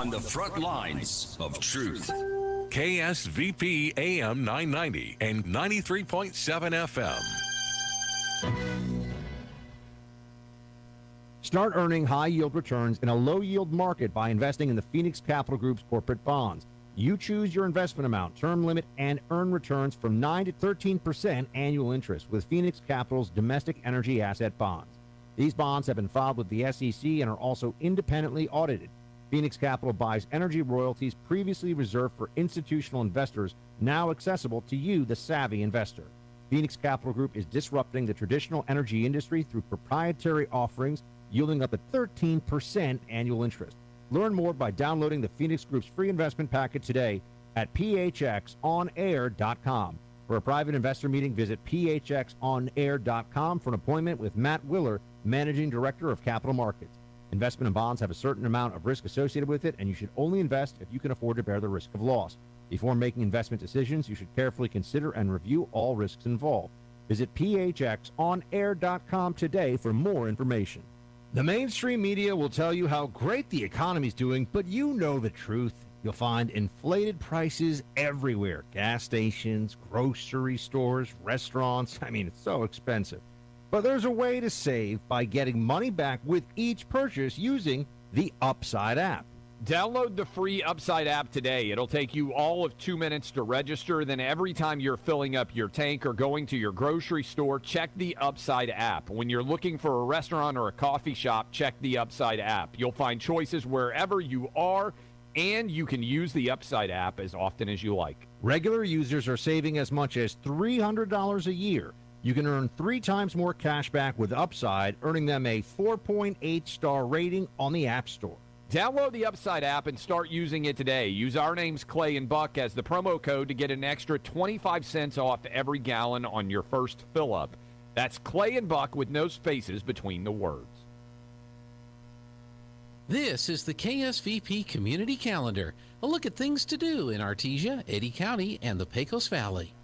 on the front lines of truth. KSVP AM 990 and 93.7 FM. Start earning high-yield returns in a low-yield market by investing in the Phoenix Capital Group's corporate bonds. You choose your investment amount, term limit, and earn returns from 9 to 13% annual interest with Phoenix Capital's domestic energy asset bonds. These bonds have been filed with the SEC and are also independently audited. Phoenix Capital buys energy royalties previously reserved for institutional investors, now accessible to you, the savvy investor. Phoenix Capital Group is disrupting the traditional energy industry through proprietary offerings yielding up to 13% annual interest. Learn more by downloading the Phoenix Group's free investment packet today at phxonair.com. For a private investor meeting, visit phxonair.com for an appointment with Matt Willer, Managing Director of Capital Markets. Investment in bonds have a certain amount of risk associated with it, and you should only invest if you can afford to bear the risk of loss. Before making investment decisions, you should carefully consider and review all risks involved. Visit phxonair.com today for more information. The mainstream media will tell you how great the economy's doing, but you know the truth. You'll find inflated prices everywhere. Gas stations, grocery stores, restaurants. I mean, it's so expensive. But there's a way to save by getting money back with each purchase using the Upside app. Download the free Upside app today. It'll take you all of 2 minutes to register. Then every time you're filling up your tank or going to your grocery store, check the Upside app. When you're looking for a restaurant or a coffee shop, check the Upside app. You'll find choices wherever you are, and you can use the Upside app as often as you like. Regular users are saving as much as $300 a year. You can earn 3 times more cash back with Upside, earning them a 4.8 star rating on the App Store. Download the Upside app and start using it today. Use our names, Clay and Buck, as the promo code to get an extra 25 cents off every gallon on your first fill-up. That's Clay and Buck with no spaces between the words. This is the KSVP Community Calendar, a look at things to do in Artesia, Eddy County, and the Pecos Valley.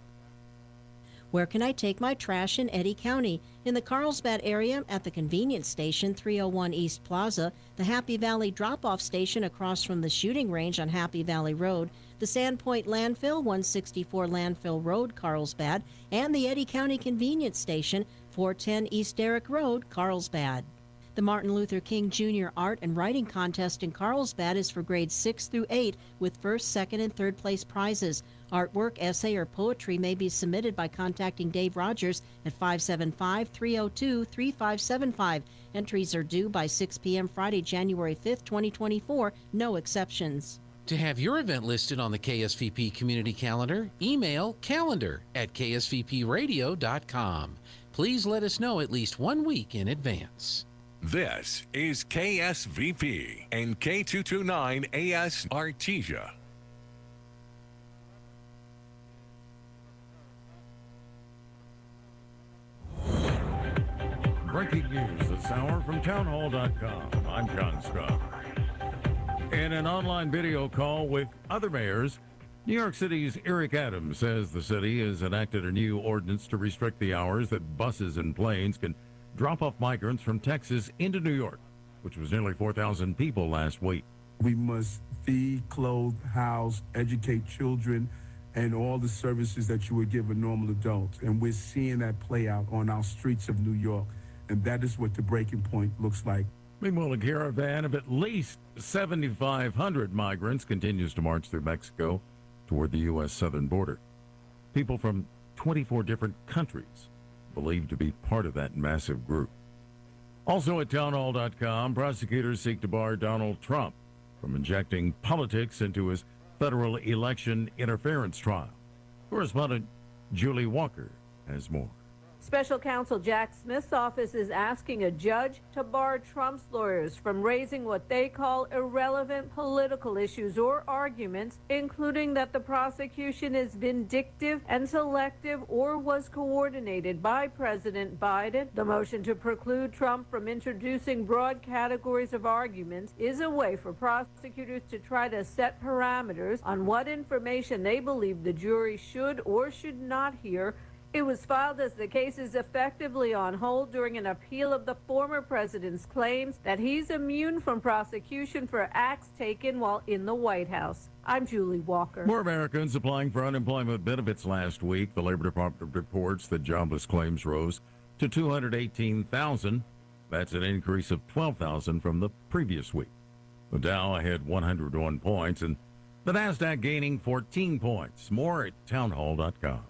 Where can I take my trash in Eddy County? In the Carlsbad area at the convenience station, 301 East Plaza, the Happy Valley drop-off station across from the shooting range on Happy Valley Road, the Sandpoint Landfill, 164 Landfill Road, Carlsbad, and the Eddy County Convenience Station, 410 East Derrick Road, Carlsbad. The Martin Luther King Jr. Art and Writing Contest in Carlsbad is for grades 6 through 8 with first, second, and third place prizes. Artwork, essay, or poetry may be submitted by contacting Dave Rogers at 575-302-3575. Entries are due by 6 p.m. Friday, January 5th, 2024. No exceptions. To have your event listed on the KSVP Community Calendar, email calendar@ksvpradio.com. Please let us know at least 1 week in advance. This is KSVP and K229 AS Artesia. Breaking news this hour from townhall.com. I'm John Scott. In an online video call with other mayors, New York City's Eric Adams says the city has enacted a new ordinance to restrict the hours that buses and planes can drop off migrants from Texas into New York, which was nearly 4,000 people last week. We must feed, clothe, house, educate children, and all the services that you would give a normal adult. And we're seeing that play out on our streets of New York. And that is what the breaking point looks like. Meanwhile, a caravan of at least 7,500 migrants continues to march through Mexico toward the U.S. southern border. People from 24 different countries believed to be part of that massive group. Also at townhall.com, prosecutors seek to bar Donald Trump from injecting politics into his federal election interference trial. Correspondent Julie Walker has more. Special counsel Jack Smith's office is asking a judge to bar Trump's lawyers from raising what they call irrelevant political issues or arguments, including that the prosecution is vindictive and selective or was coordinated by President Biden. The motion to preclude Trump from introducing broad categories of arguments is a way for prosecutors to try to set parameters on what information they believe the jury should or should not hear It was filed as the case is effectively on hold during an appeal of the former president's claims that he's immune from prosecution for acts taken while in the White House. I'm Julie Walker. More Americans applying for unemployment benefits last week. The Labor Department reports that jobless claims rose to 218,000. That's an increase of 12,000 from the previous week. The Dow ahead 101 points and the NASDAQ gaining 14 points. More at townhall.com.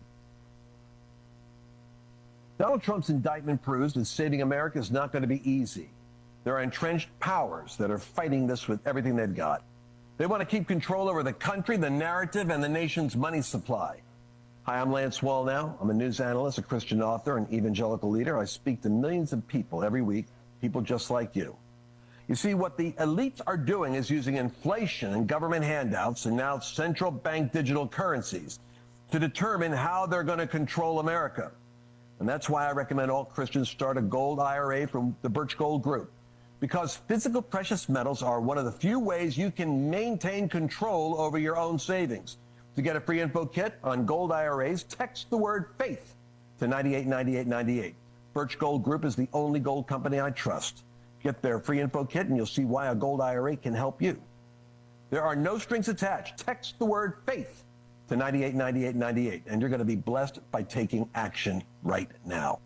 Donald Trump's indictment proves that saving America is not going to be easy. There are entrenched powers that are fighting this with everything they've got. They want to keep control over the country, the narrative, and the nation's money supply. Hi, I'm Lance Wallnau. I'm a news analyst, a Christian author, and evangelical leader. I speak to millions of people every week, people just like you. You see, what the elites are doing is using inflation and government handouts and now central bank digital currencies to determine how they're going to control America. And that's why I recommend all Christians start a gold IRA from the Birch Gold Group. Because physical precious metals are one of the few ways you can maintain control over your own savings. To get a free info kit on gold IRAs, text the word FAITH to 989898. Birch Gold Group is the only gold company I trust. Get their free info kit and you'll see why a gold IRA can help you. There are no strings attached. Text the word FAITH to 989898, and you're going to be blessed by taking action right now.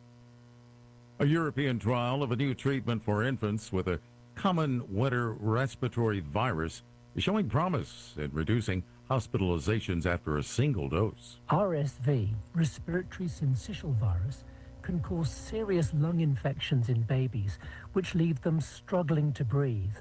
A European trial of a new treatment for infants with a common winter respiratory virus is showing promise in reducing hospitalizations after a single dose. RSV, respiratory syncytial virus, can cause serious lung infections in babies, which leave them struggling to breathe.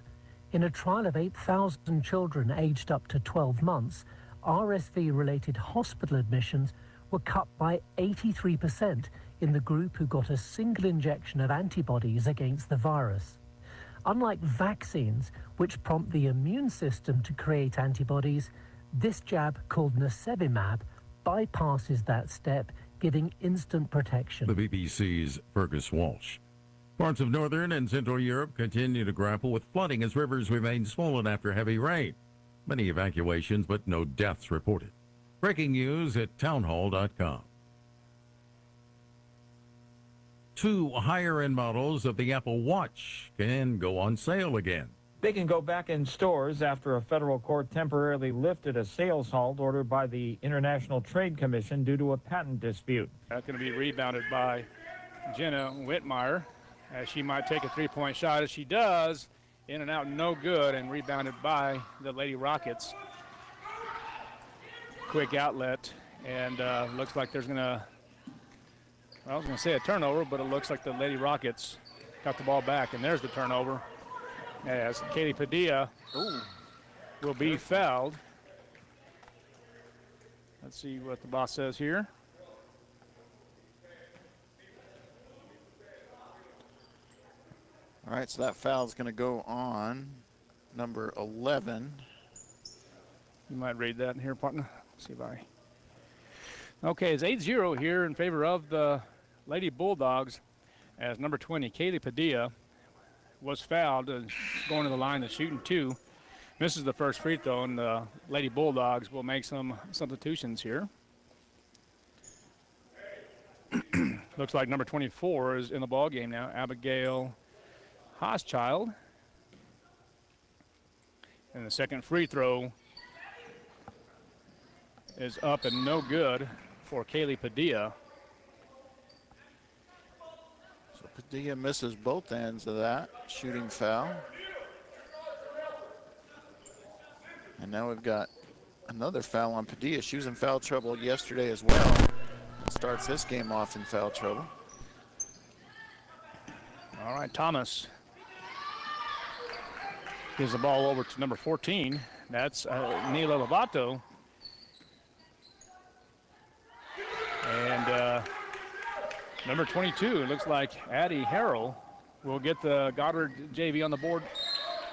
In a trial of 8,000 children aged up to 12 months, RSV-related hospital admissions were cut by 83% in the group who got a single injection of antibodies against the virus. Unlike vaccines, which prompt the immune system to create antibodies, this jab, called nirsevimab, bypasses that step, giving instant protection. The BBC's Fergus Walsh. Parts of northern and central Europe continue to grapple with flooding as rivers remain swollen after heavy rain. Many evacuations, but no deaths reported. Breaking news at townhall.com. 2 higher-end models of the Apple Watch can go on sale again. They can go back in stores after a federal court temporarily lifted a sales halt ordered by the International Trade Commission due to a patent dispute. That's going to be rebounded by Jenna Whitmire, as she might take a three-point shot. As she does, in and out, no good, and rebounded by the Lady Rockets. Quick outlet, and looks like there's going to, I was going to say a turnover, but it looks like the Lady Rockets got the ball back, and there's the turnover. As Kaylee Padilla will be fouled. Let's see what the boss says here. All right, so that foul is going to go on number 11. You might read that in here, partner. Let's see if I. Okay, it's 8-0 here in favor of the Lady Bulldogs, as number 20, Kaylee Padilla, was fouled, going to the line to shooting 2. Misses the first free throw, and the Lady Bulldogs will make some substitutions here. Looks like number 24 is in the ball game now, Abigail Hochschild. And the second free throw is up and no good for Kaylee Padilla. So Padilla misses both ends of that shooting foul. And now we've got another foul on Padilla. She was in foul trouble yesterday as well. And starts this game off in foul trouble. All right, Thomas gives the ball over to number 14. That's Neela Lovato. And number 22, it looks like Addie Harrell will get the Goddard JV on the board.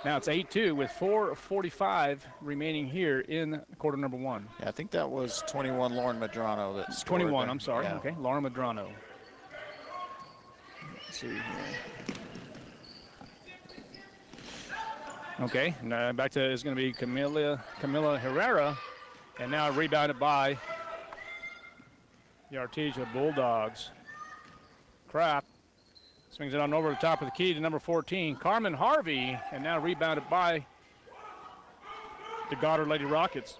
Now it's 8-2 with 4:45 remaining here in quarter number 1. Yeah, I think that was 21 Lauren Medrano that scored. 21, there. I'm sorry. Yeah. Okay, Lauren Medrano. Let's see here. Okay, now back to is going to be Camila Herrera, and now rebounded by the Artesia Bulldogs. Kraft swings it on over the top of the key to number 14, Carmen Harvey, and now rebounded by the Goddard Lady Rockets.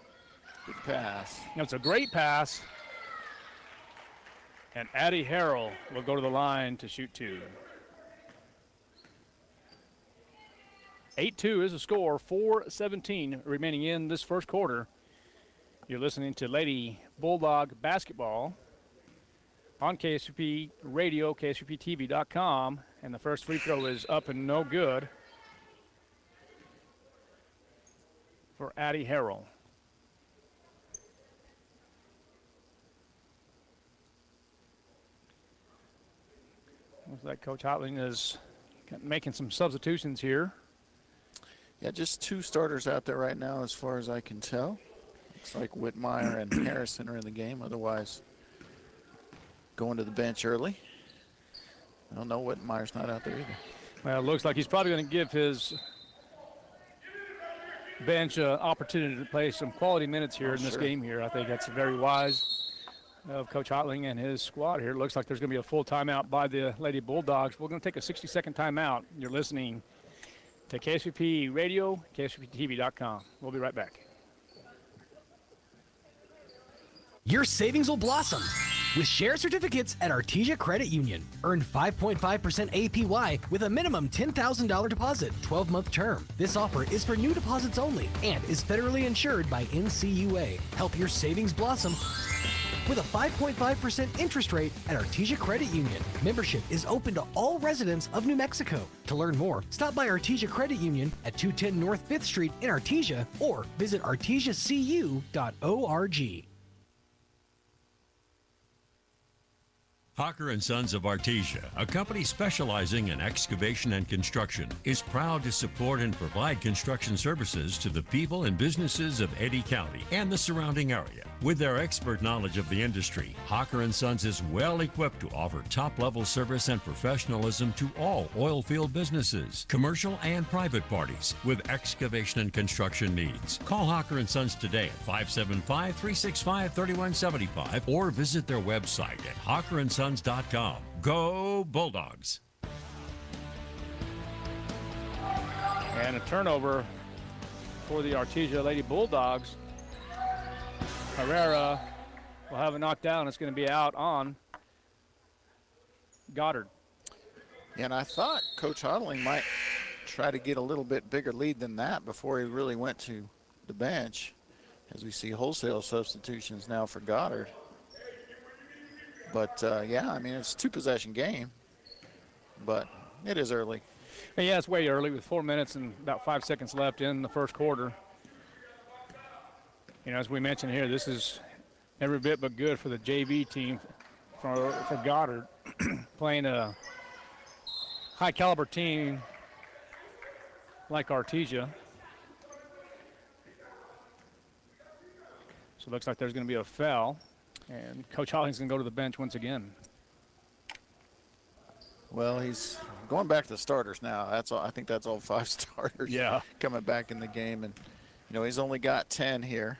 Good pass. It's a great pass. And Addie Harrell will go to the line to shoot 2. 8-2 is the score, 4:17 remaining in this first quarter. You're listening to Lady Bulldog Basketball on KSVP Radio, KSVPTV.com, and the first free throw is up and no good for Addie Harrell. Looks like Coach Hotling is making some substitutions here. Yeah, just 2 starters out there right now as far as I can tell. Looks like Whitmire and Harrison are in the game, otherwise going to the bench early. I don't know, Whitmire's not out there either. Well, it looks like he's probably going to give his bench an opportunity to play some quality minutes here in this game here. I think that's very wise of Coach Hotling and his squad here. It looks like there's going to be a full timeout by the Lady Bulldogs. We're going to take a 60-second timeout. You're listening to KSVP Radio, KSVPTV.com. We'll be right back. Your savings will blossom with share certificates at Artesia Credit Union. Earn 5.5% APY with a minimum $10,000 deposit, 12-month term. This offer is for new deposits only and is federally insured by NCUA. Help your savings blossom with a 5.5% interest rate at Artesia Credit Union. Membership is open to all residents of New Mexico. To learn more, stop by Artesia Credit Union at 210 North 5th Street in Artesia or visit artesiacu.org. Hawker & Sons of Artesia, a company specializing in excavation and construction, is proud to support and provide construction services to the people and businesses of Eddy County and the surrounding area. With their expert knowledge of the industry, Hawker & Sons is well equipped to offer top-level service and professionalism to all oil field businesses, commercial and private parties with excavation and construction needs. Call Hawker & Sons today at 575-365-3175 or visit their website at hawkerandsons.com. Go Bulldogs! And a turnover for the Artesia Lady Bulldogs. Herrera will have it knocked down. It's going to be out on Goddard. Yeah, and I thought Coach Hodling might try to get a little bit bigger lead than that before he really went to the bench, as we see wholesale substitutions now for Goddard. But, yeah, I mean, it's a 2-possession game, but it is early. Yeah, it's way early with 4 minutes and about 5 seconds left in the first quarter. You know, as we mentioned here, this is every bit but good for the JV team for Goddard, playing a high-caliber team like Artesia. So it looks like there's going to be a foul, and Coach Hollings going to go to the bench once again. Well, he's going back to the starters now. That's all. I think that's all 5 starters. Yeah, coming back in the game, and you know he's only got 10 here.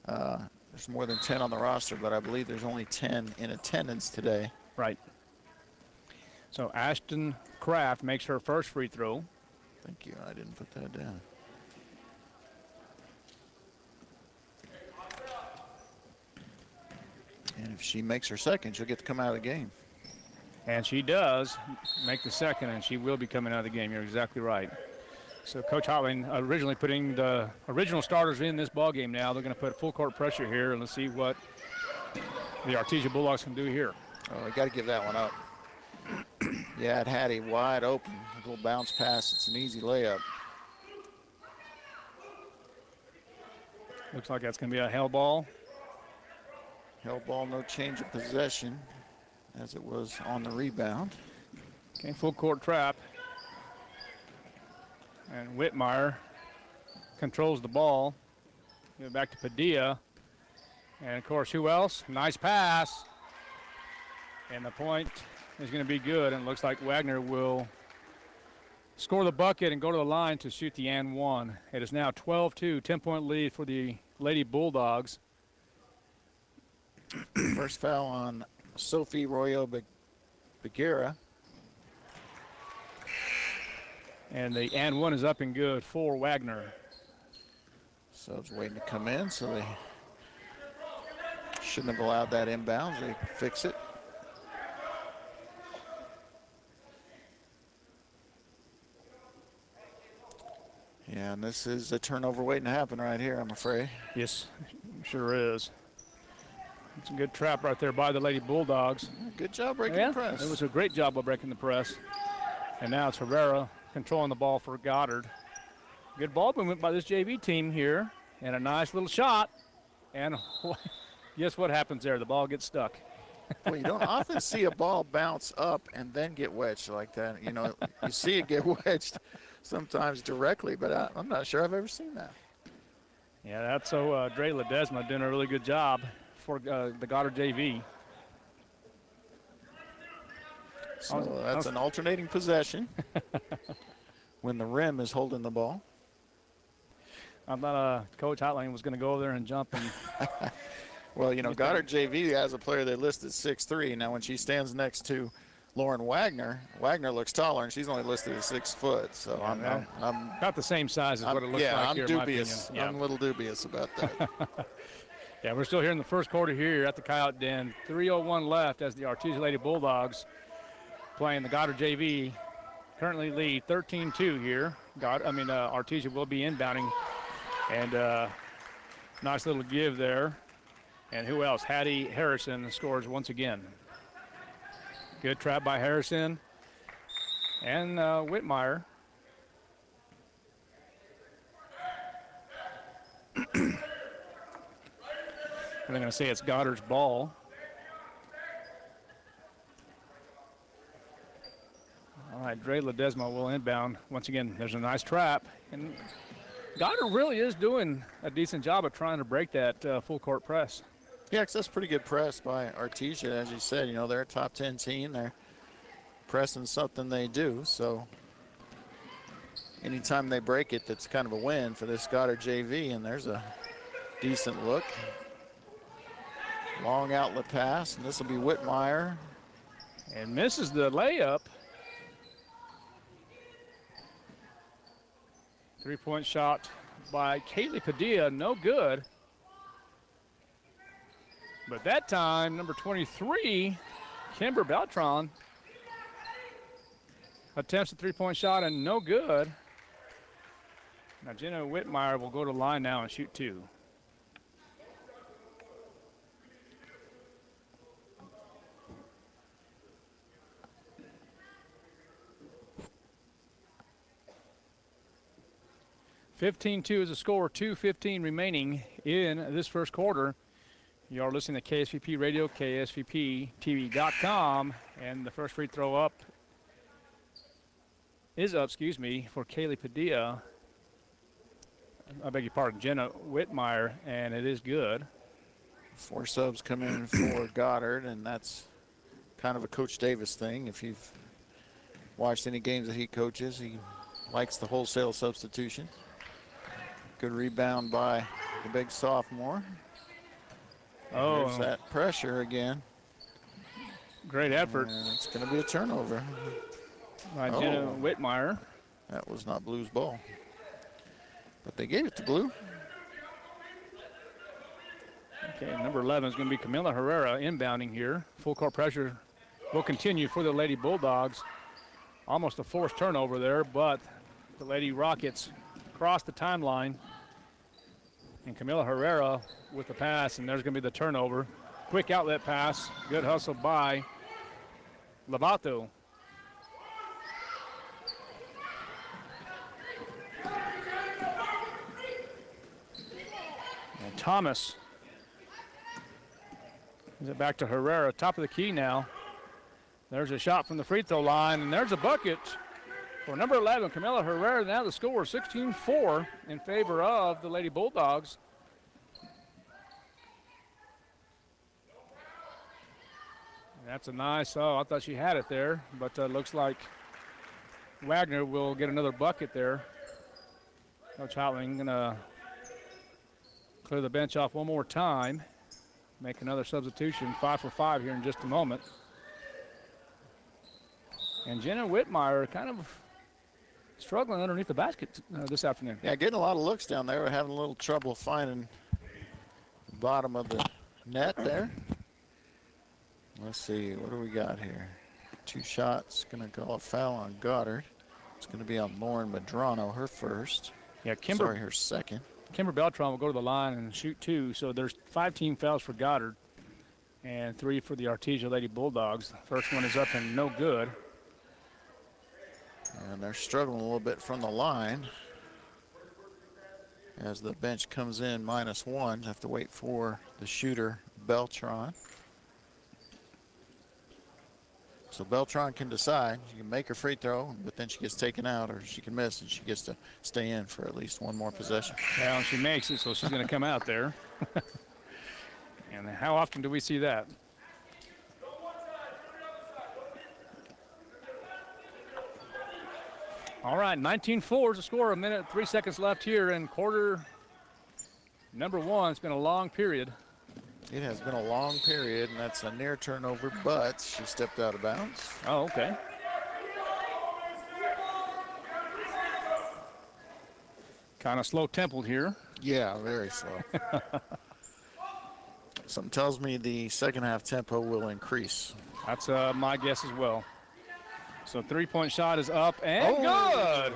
There's more than 10 on the roster, but I believe there's only 10 in attendance today. Right. So Ashton Kraft makes her first free throw. Thank you. I didn't put that down. And if she makes her second, she'll get to come out of the game. And she does make the second, and she will be coming out of the game. You're exactly right. So Coach Hotling originally putting the original starters in this ball game now. They're going to put full court pressure here, and let's see what the Artesia Bulldogs can do here. Oh, we got to give that one up. Yeah, it had a wide open little bounce pass. It's an easy layup. Looks like that's going to be a hell ball. Hell ball, no change of possession, as it was on the rebound. Okay, full court trap. And Whitmire controls the ball. Give it back to Padilla. And of course, who else? Nice pass. And the point is going to be good. And it looks like Wagner will score the bucket and go to the line to shoot the and one. It is now 12-2, 10-point lead for the Lady Bulldogs. First foul on Sophie Royo Bagheera. And the and one is up and good for Wagner. Subs waiting to come in, so they shouldn't have allowed that inbounds. They fix it. Yeah, and this is a turnover waiting to happen right here, I'm afraid. Yes, sure is. It's a good trap right there by the Lady Bulldogs. Good job breaking the press. It was a great job of breaking the press. And now it's Herrera controlling the ball for Goddard. Good ball movement by this JV team here. And a nice little shot. And guess what happens there? The ball gets stuck. Well, you don't often see a ball bounce up and then get wedged like that. You know, you see it get wedged sometimes directly, but I'm not sure I've ever seen that. Yeah, that's so Dre Ledesma doing a really good job for the Goddard JV. So that's an alternating possession when the rim is holding the ball. I thought Coach Hotline was going to go over there and jump. And well, you know, Goddard JV has a player they listed 6'3". Now, when she stands next to Lauren Wagner, Wagner looks taller, and she's only listed as 6 foot. So yeah, I'm about the same size as what it looks like I'm here. dubious. Yeah. I'm a little dubious about that. Yeah, we're still here in the first quarter here at the Coyote Den. 3:01 left as the Artesia Lady Bulldogs playing the Goddard JV. Currently lead 13-2 here. Artesia will be inbounding. And nice little give there. And who else? Hattie Harrison scores once again. Good trap by Harrison and Whitmire. I'm going to say it's Goddard's ball. All right, Dre Ledesma will inbound. Once again, there's a nice trap. And Goddard really is doing a decent job of trying to break that full court press. Yeah, because that's pretty good press by Artesia. As you said, you know, they're a top 10 team. They're pressing something they do. So anytime they break it, that's kind of a win for this Goddard JV. And there's a decent look. Long outlet pass, and this will be Whitmire. And misses the layup. 3-point shot by Kaylee Padilla, no good. But that time, number 23, Kimber Beltran, attempts a 3-point shot and no good. Now Jenna Whitmire will go to the line now and shoot 2. (15-2) is the score, 2:15 remaining in this first quarter. You are listening to KSVP Radio, KSVPTV.com, and the first free throw up is up, for Kaylee Padilla. I beg your pardon, Jenna Whitmire, and it is good. 4 subs come in for Goddard, and that's kind of a Coach Davis thing. If you've watched any games that he coaches, he likes the wholesale substitution. Good rebound by the big sophomore. Oh, there's that pressure again. Great effort. And it's going to be a turnover. By Jenna Whitmire. That was not Blue's ball. But they gave it to Blue. Okay, number 11 is going to be Camila Herrera inbounding here. Full court pressure will continue for the Lady Bulldogs. Almost a forced turnover there, but the Lady Rockets cross the timeline. And Camila Herrera with the pass, and there's going to be the turnover. Quick outlet pass. Good hustle by Lovato. And Thomas. Is it back to Herrera? Top of the key now. There's a shot from the free throw line, and there's a bucket for number 11, Camila Herrera. Now the score 16-4 in favor of the Lady Bulldogs. And that's a nice, I thought she had it there, but looks like Wagner will get another bucket there. Coach Hotling gonna clear the bench off one more time. make another substitution, 5 for 5 here in just a moment. And Jenna Whitmire kind of struggling underneath the basket this afternoon. Yeah, getting a lot of looks down there. We're having a little trouble finding the bottom of the net there. Let's see, what do we got here? 2 shots, gonna call a foul on Goddard. It's gonna be on Lauren Medrano, her first. Yeah, her second. Kimber Beltran will go to the line and shoot 2. So there's 5 team fouls for Goddard and 3 for the Artesia Lady Bulldogs. The first one is up and no good. And they're struggling a little bit from the line as the bench comes in -1. Have to wait for the shooter, Beltran. So Beltran can decide. She can make her free throw, but then she gets taken out, or she can miss and she gets to stay in for at least one more possession. Well, she makes it, so she's going to come out there. And how often do we see that? All right, 19-4 is the score. A minute, 3 seconds left here in quarter number 1. It's been a long period. It has been a long period, and that's a near turnover, but she stepped out of bounds. Oh, okay. Kind of slow-templed here. Yeah, very slow. Something tells me the second half tempo will increase. That's my guess as well. So 3-point shot is up and good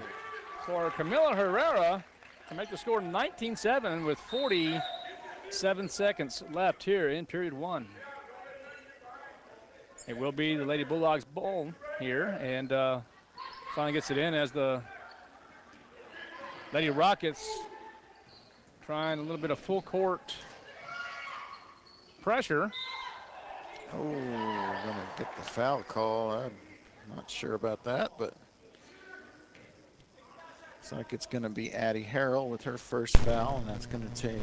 for Camila Herrera to make the score 19-7 with 47 seconds left here in period 1. It will be the Lady Bulldogs ball here, and finally gets it in as the Lady Rockets trying a little bit of full court pressure. Oh, we're gonna get the foul call. I'm not sure about that, but looks like it's gonna be Addie Harrell with her first foul, and that's gonna take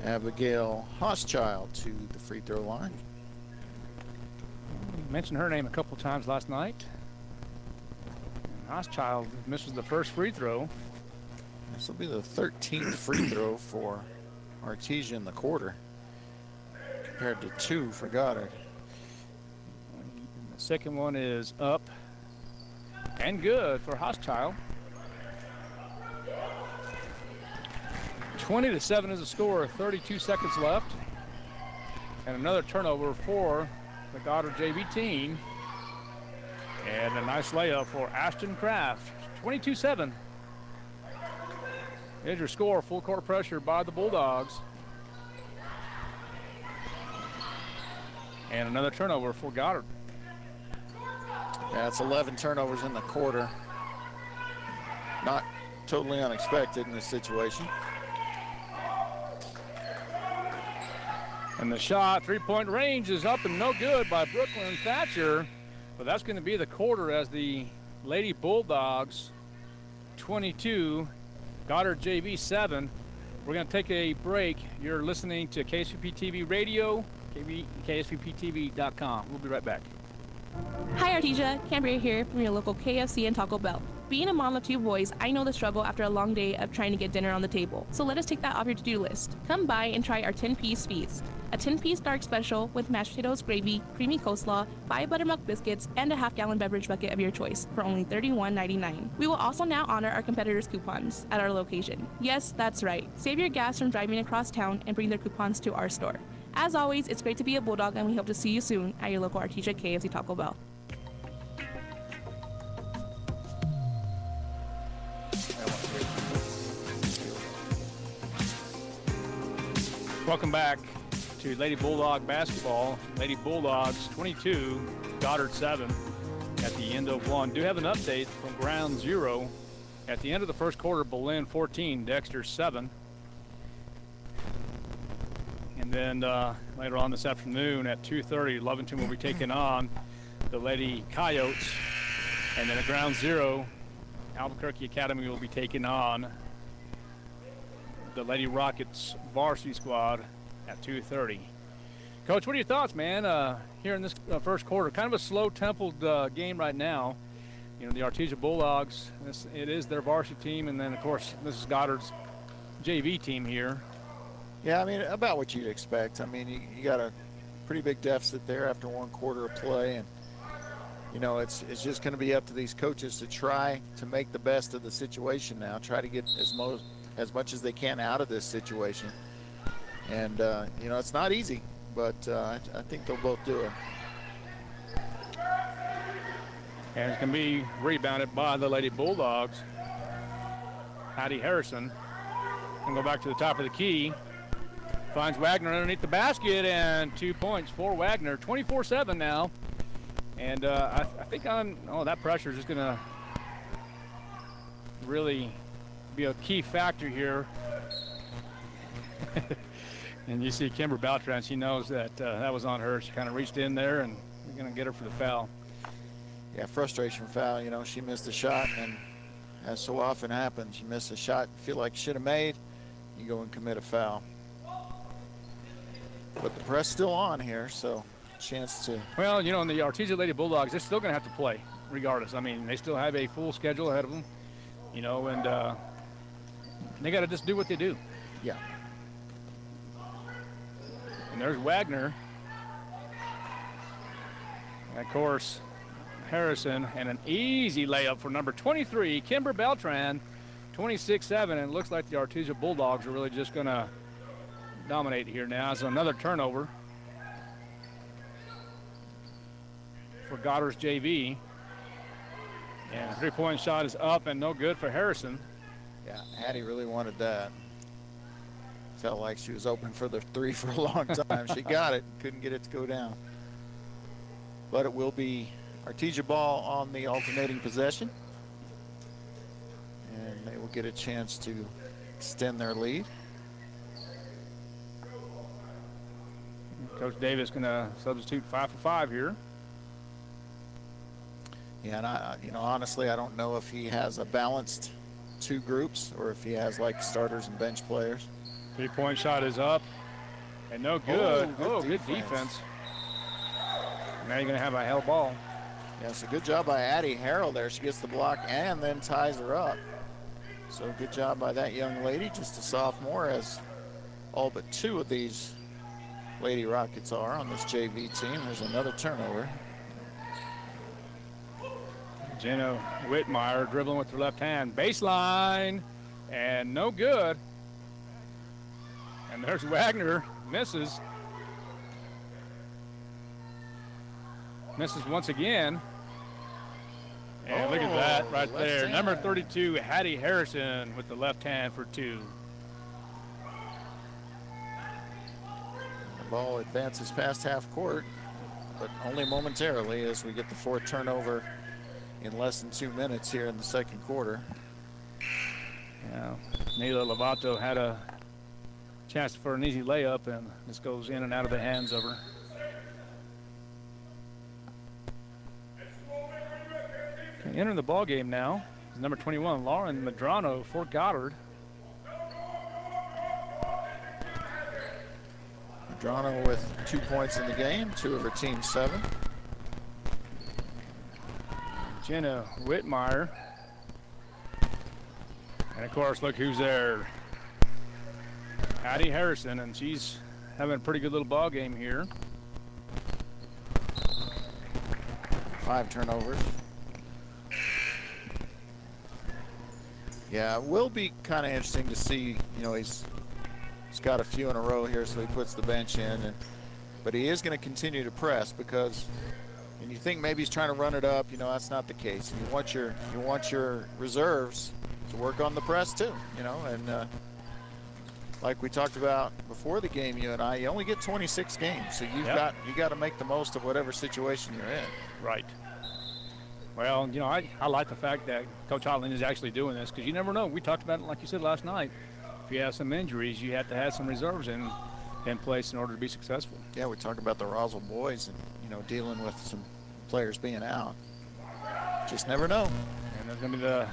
Abigail Hochschild to the free throw line. You mentioned her name a couple times last night. Hochschild misses the first free throw. This will be the 13th free throw for Artesia in the quarter, compared to 2 for Goddard. The second one is up and good for Hochschild. 20-7 is the score, 32 seconds left. And another turnover for the Goddard JV team. And a nice layup for Ashton Kraft, 22-7. Here's your score, full court pressure by the Bulldogs. And another turnover for Goddard. That's 11 turnovers in the quarter. Not totally unexpected in this situation. And the shot, 3-point range is up and no good by Brooklyn Thatcher. But that's going to be the quarter as the Lady Bulldogs 22, Goddard JV 7. We're going to take a break. You're listening to KSVP TV Radio, KSVPTV.com. We'll be right back. Hi Artesia, Cambria here from your local KFC and Taco Bell. Being a mom of 2 boys, I know the struggle after a long day of trying to get dinner on the table. So let us take that off your to-do list. Come by and try our 10-piece feast. A 10-piece dark special with mashed potatoes, gravy, creamy coleslaw, 5 buttermilk biscuits, and a half-gallon beverage bucket of your choice for only $31.99. We will also now honor our competitors' coupons at our location. Yes, that's right. Save your gas from driving across town and bring their coupons to our store. As always, it's great to be a Bulldog, and we hope to see you soon at your local Artesia KFC Taco Bell. Welcome back to Lady Bulldog basketball. Lady Bulldogs 22, Goddard 7 at the end of 1. Do have an update from ground 0. At the end of the first quarter, Belen 14, Dexter 7. And then later on this afternoon at 2:30, Lovington will be taking on the Lady Coyotes. And then at ground 0, Albuquerque Academy will be taking on the Lady Rockets varsity squad at 2:30. Coach, what are your thoughts, man? Here in this first quarter, kind of a slow-templed game right now. You know, the Artesia Bulldogs, it is their varsity team, and then, of course, this is Goddard's JV team here. Yeah, I mean, about what you'd expect. I mean, you got a pretty big deficit there after 1 quarter of play, and you know, it's just going to be up to these coaches to try to make the best of the situation now, try to get as much as they can out of this situation. And you know, it's not easy, but I think they'll both do it. And it's going to be rebounded by the Lady Bulldogs. Hattie Harrison can go back to the top of the key. Finds Wagner underneath the basket, and 2 points for Wagner. 24-7 now. And I think that pressure is just going to really be a key factor here. And you see Kimber Beltran, she knows that that was on her. She kind of reached in there, and we're going to get her for the foul. Yeah, frustration foul. You know, she missed a shot, and as so often happens, you miss a shot you feel like you should have made, you go and commit a foul. But the press still on here, so chance to. Well, you know, in the Artesia Lady Bulldogs, they're still going to have to play regardless. I mean, they still have a full schedule ahead of them, you know, and they got to just do what they do. Yeah. And there's Wagner. And of course, Harrison, and an easy layup for number 23, Kimber Beltran, 26-7, and it looks like the Artesia Bulldogs are really just going to dominate here now. So another turnover for Goddard's JV. And a three-point shot is up and no good for Harrison. Yeah, Hattie really wanted that. Felt like she was open for the three for a long time. She got it, couldn't get it to go down. But it will be Artesia ball on the alternating possession. And they will get a chance to extend their lead. Coach Davis going to substitute 5 for 5 here. Yeah, and you know, honestly, I don't know if he has a balanced 2 groups or if he has like starters and bench players. Three-point shot is up and no good. Good defense. Now you're going to have a hell ball. Yeah, so good job by Addie Harrell there. She gets the block and then ties her up. So good job by that young lady, just a sophomore, as all but 2 of these Lady Rockets are on this JV team. There's another turnover. Jenna Whitmire dribbling with her left hand. Baseline, and no good. And there's Wagner, misses. Misses once again. And look at that right there. hand. Number 32, Hattie Harrison with the left hand for 2. The ball advances past half court, but only momentarily as we get the 4th turnover in less than 2 minutes here in the second quarter. Yeah, Neila Lovato had a chance for an easy layup, and this goes in and out of the hands of her. Okay, entering the ball game now is number 21, Lauren Medrano for Goddard. Medrano with 2 points in the game, 2 of her team's 7. Jenna Whitmire. And of course, look who's there. Hattie Harrison, and she's having a pretty good little ball game here. 5 turnovers. Yeah, it will be kind of interesting to see. You know, he's got a few in a row here, so he puts the bench in. But he is going to continue to press because, and you think maybe he's trying to run it up. You know, that's not the case. You want your reserves to work on the press too. You know, and like we talked about before the game, you and I, you only get 26 games, so you got to make the most of whatever situation you're in. Right. Well, you know, I like the fact that Coach Hotland is actually doing this because you never know. We talked about it, like you said last night. If you have some injuries, you have to have some reserves in place in order to be successful. Yeah, we talked about the Roswell boys and, you know, dealing with some players being out. Just never know. And there's going to be the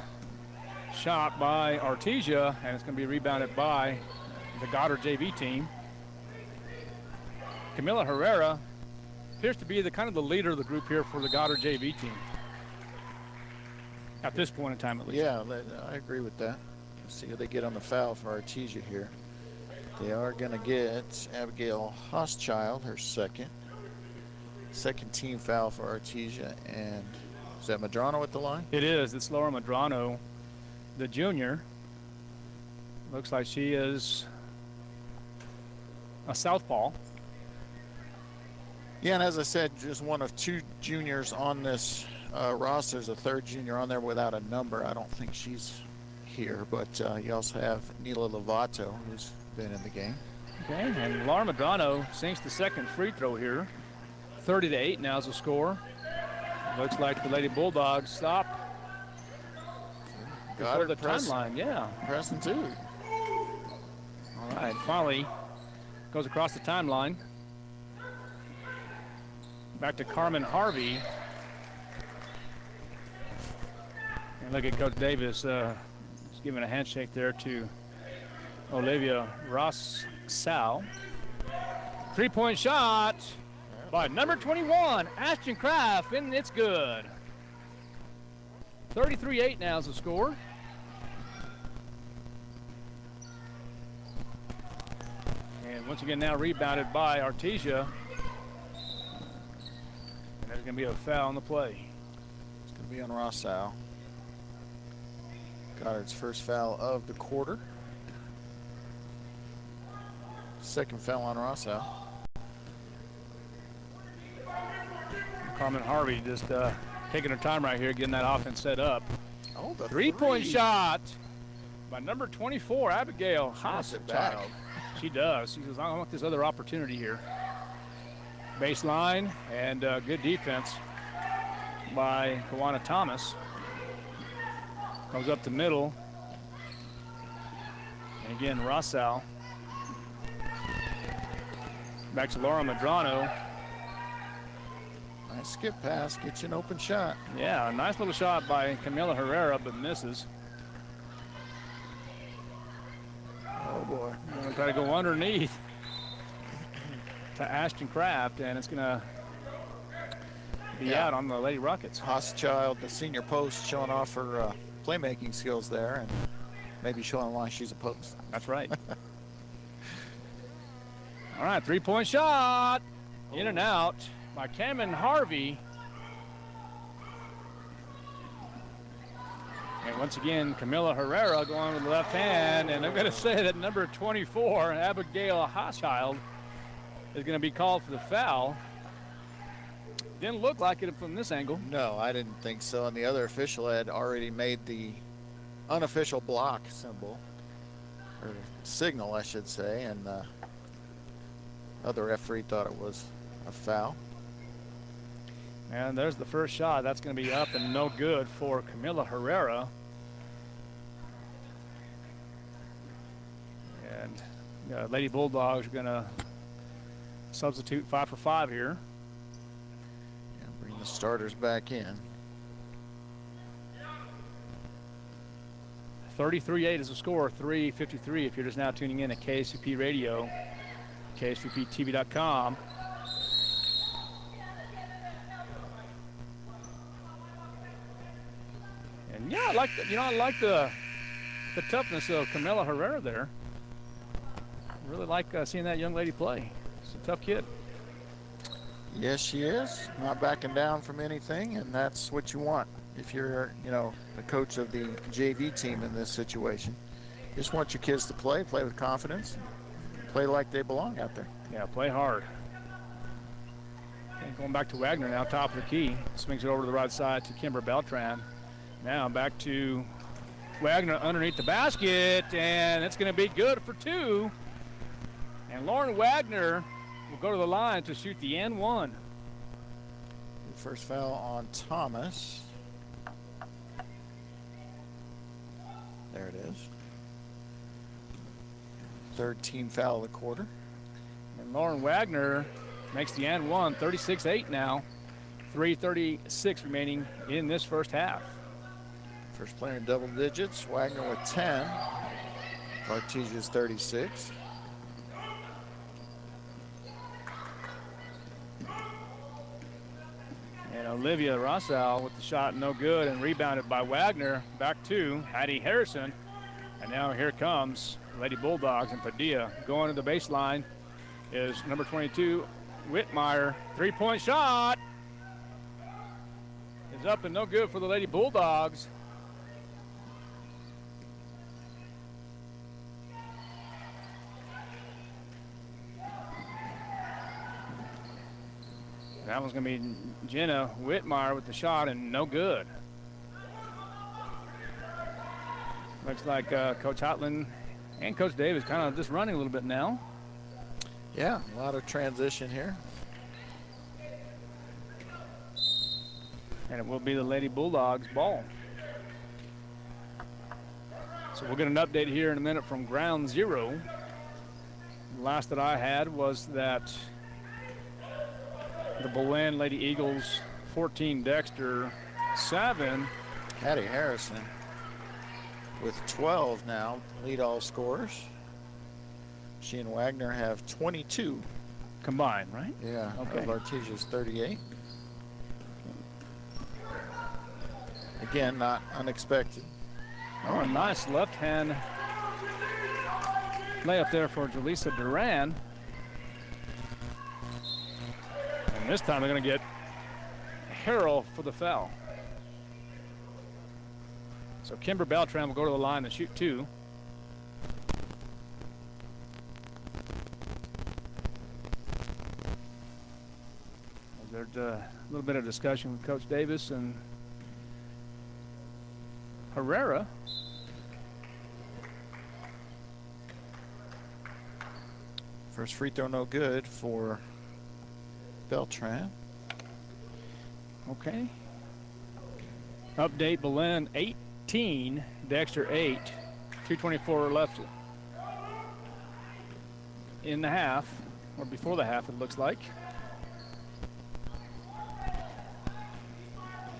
shot by Artesia, and it's going to be rebounded by the Goddard JV team. Camila Herrera appears to be the kind of the leader of the group here for the Goddard JV team. At this point in time, at least. Yeah, I agree with that. Let's see who they get on the foul for Artesia here. They are going to get Abigail Hochschild, her second team foul for Artesia. And is that Medrano at the line? It is. It's Laura Medrano, the junior. Looks like she is a southpaw. Yeah, and as I said, just one of 2 juniors on this roster. There's a third junior on there without a number. I don't think she's here, but you also have Nila Lovato, who's been in the game. Okay, and Laura Medrano sinks the second free throw here. 30-8 now is the score. Looks like the Lady Bulldogs stop before the timeline. Yeah. Pressing too. All right, finally goes across the timeline. Back to Carmen Harvey. And look at Coach Davis just giving a handshake there to Olivia Ross-Sal. 3-point shot by number 21, Ashton Kraft, and it's good. 33-8 now is the score. And once again now rebounded by Artesia. And there's going to be a foul on the play. It's going to be on Rossau. Goddard's first foul of the quarter. Second foul on Rossau. Carmen Harvey just taking her time right here, getting that offense set up. Oh, the 3-point shot by number 24, Abigail Hochschild. She does. She says, I want this other opportunity here. Baseline and good defense by Kawana Thomas. Comes up the middle. And again, Rossau. Back to Laura Medrano. Nice skip pass, gets you an open shot. Yeah, a nice little shot by Camila Herrera, but misses. Oh boy. I'm gonna try to go underneath to Ashton Kraft, and it's gonna be out on the Lady Rockets. Hochschild, the senior post, showing off her playmaking skills there, and maybe showing why she's a post. That's right. All right, 3-point shot. In and out by Carmen Harvey. And once again, Camila Herrera going with the left hand. And I'm going to say that number 24, Abigail Hochschild, is going to be called for the foul. Didn't look like it from this angle. No, I didn't think so. And the other official had already made the unofficial block symbol, or signal, I should say. And other referee thought it was a foul. And there's the first shot. That's going to be up and no good for Camila Herrera. And Lady Bulldogs are going to substitute 5 for 5 here. And bring the starters back in. 33-8 is the score, 3:53 if you're just now tuning in at KSVP Radio, KSVPTV.com. And yeah, I like the toughness of Camila Herrera there. I really like seeing that young lady play. She's a tough kid. Yes, she is. Not backing down from anything, and that's what you want if you're, the coach of the JV team in this situation. You just want your kids to play with confidence, play like they belong out there. Yeah, play hard. And going back to Wagner now, top of the key. Swings it over to the right side to Kimber Beltran. Now back to Wagner underneath the basket, and it's going to be good for 2. And Lauren Wagner will go to the line to shoot the N1. First foul on Thomas. There it is. Third team foul of the quarter. And Lauren Wagner makes the N1, 36-8 now. 3:36 remaining in this first half. First player in double digits, Wagner with 10. Artesia's 36. And Olivia Rossau with the shot no good and rebounded by Wagner. Back to Hattie Harrison. And now here comes Lady Bulldogs, and Padilla. Going to the baseline is number 22, Whitmire. Three-point shot is up and no good for the Lady Bulldogs. That one's going to be Jenna Whitmire with the shot, and no good. Looks like Coach Hotland and Coach Davis kind of just running a little bit now. Yeah, a lot of transition here. And it will be the Lady Bulldogs ball. So we'll get an update here in a minute from ground zero. The last that I had was that the Belen Lady Eagles 14, Dexter 7. Hattie Harrison with 12 now, lead all scorers. She and Wagner have 22. Combined, right? Yeah, okay. Of Artesia's 38. Again, not unexpected. Oh, a nice left-hand layup there for Jaleesa Duran. And this time they're going to get Harrell for the foul. So Kimber Beltran will go to the line and shoot two. There's a little bit of discussion with Coach Davis and Herrera. First free throw no good for Beltran. Okay. Update: Belen 18, Dexter 8. 2:24 left in the half, or before the half, it looks like.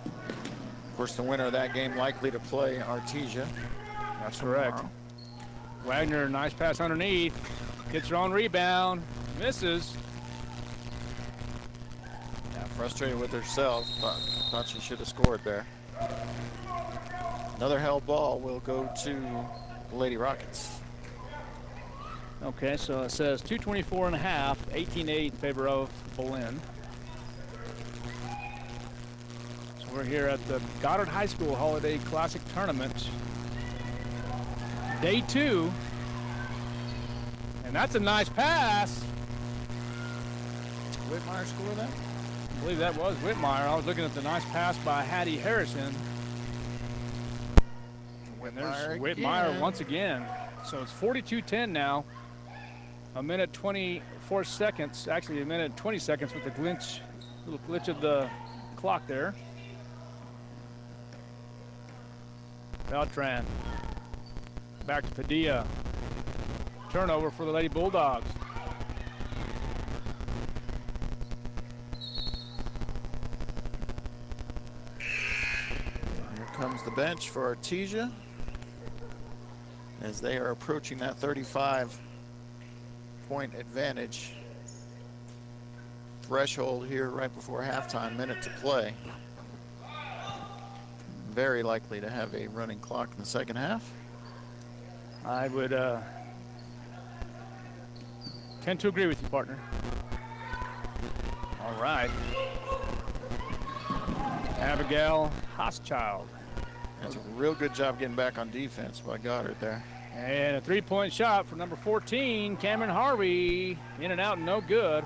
Of course, the winner of that game likely to play Artesia. That's correct. Wagner, nice pass underneath. Gets her own rebound. Misses. Yeah, frustrated with herself. Thought she should have scored there. Another held ball will go to the Lady Rockets. Okay, so it says 2:24 and a half, 18-8 in favor of Belen. So we're here at the Goddard High School Holiday Classic Tournament. Day 2. And that's a nice pass. Whitmire scored that? I believe that was Whitmire. I was looking at the nice pass by Hattie Harrison. And there's Whitmire once again. So it's 42-10 now. A minute 24 seconds, actually a minute 20 seconds with the glitch, little glitch of the clock there. Beltran back to Padilla. Turnover for the Lady Bulldogs. Here comes the bench for Artesia as they are approaching that 35-point advantage threshold here right before halftime, minute to play. Very likely to have a running clock in the second half. I would tend to agree with you, partner. All right. Abigail Hochschild. That's a real good job getting back on defense by Goddard there. And a three-point shot from number 14, Cameron Harvey. In and out, no good.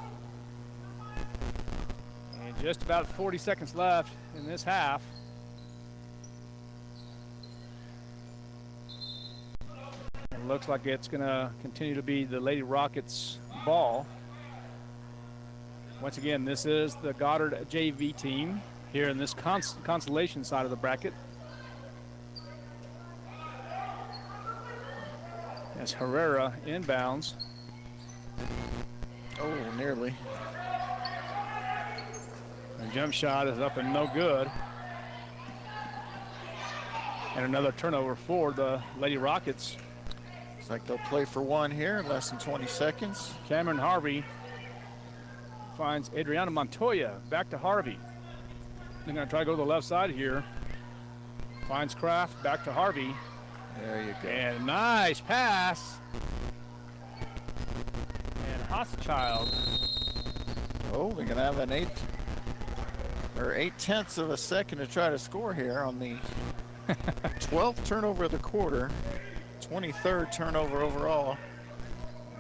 And just about 40 seconds left in this half. It looks like it's going to continue to be the Lady Rockets ball. Once again, this is the Goddard JV team here in this consolation side of the bracket. As Herrera inbounds. Oh, nearly. The jump shot is up and no good. And another turnover for the Lady Rockets. Looks like they'll play for one here, less than 20 seconds. Cameron Harvey finds Adriana Montoya. Back to Harvey. They're going to try to go to the left side here. Finds Kraft, back to Harvey. There you go. And nice pass. And Hochschild. Oh, they're going to have an 8/10 of a second to try to score here on the 12th turnover of the quarter, 23rd turnover overall.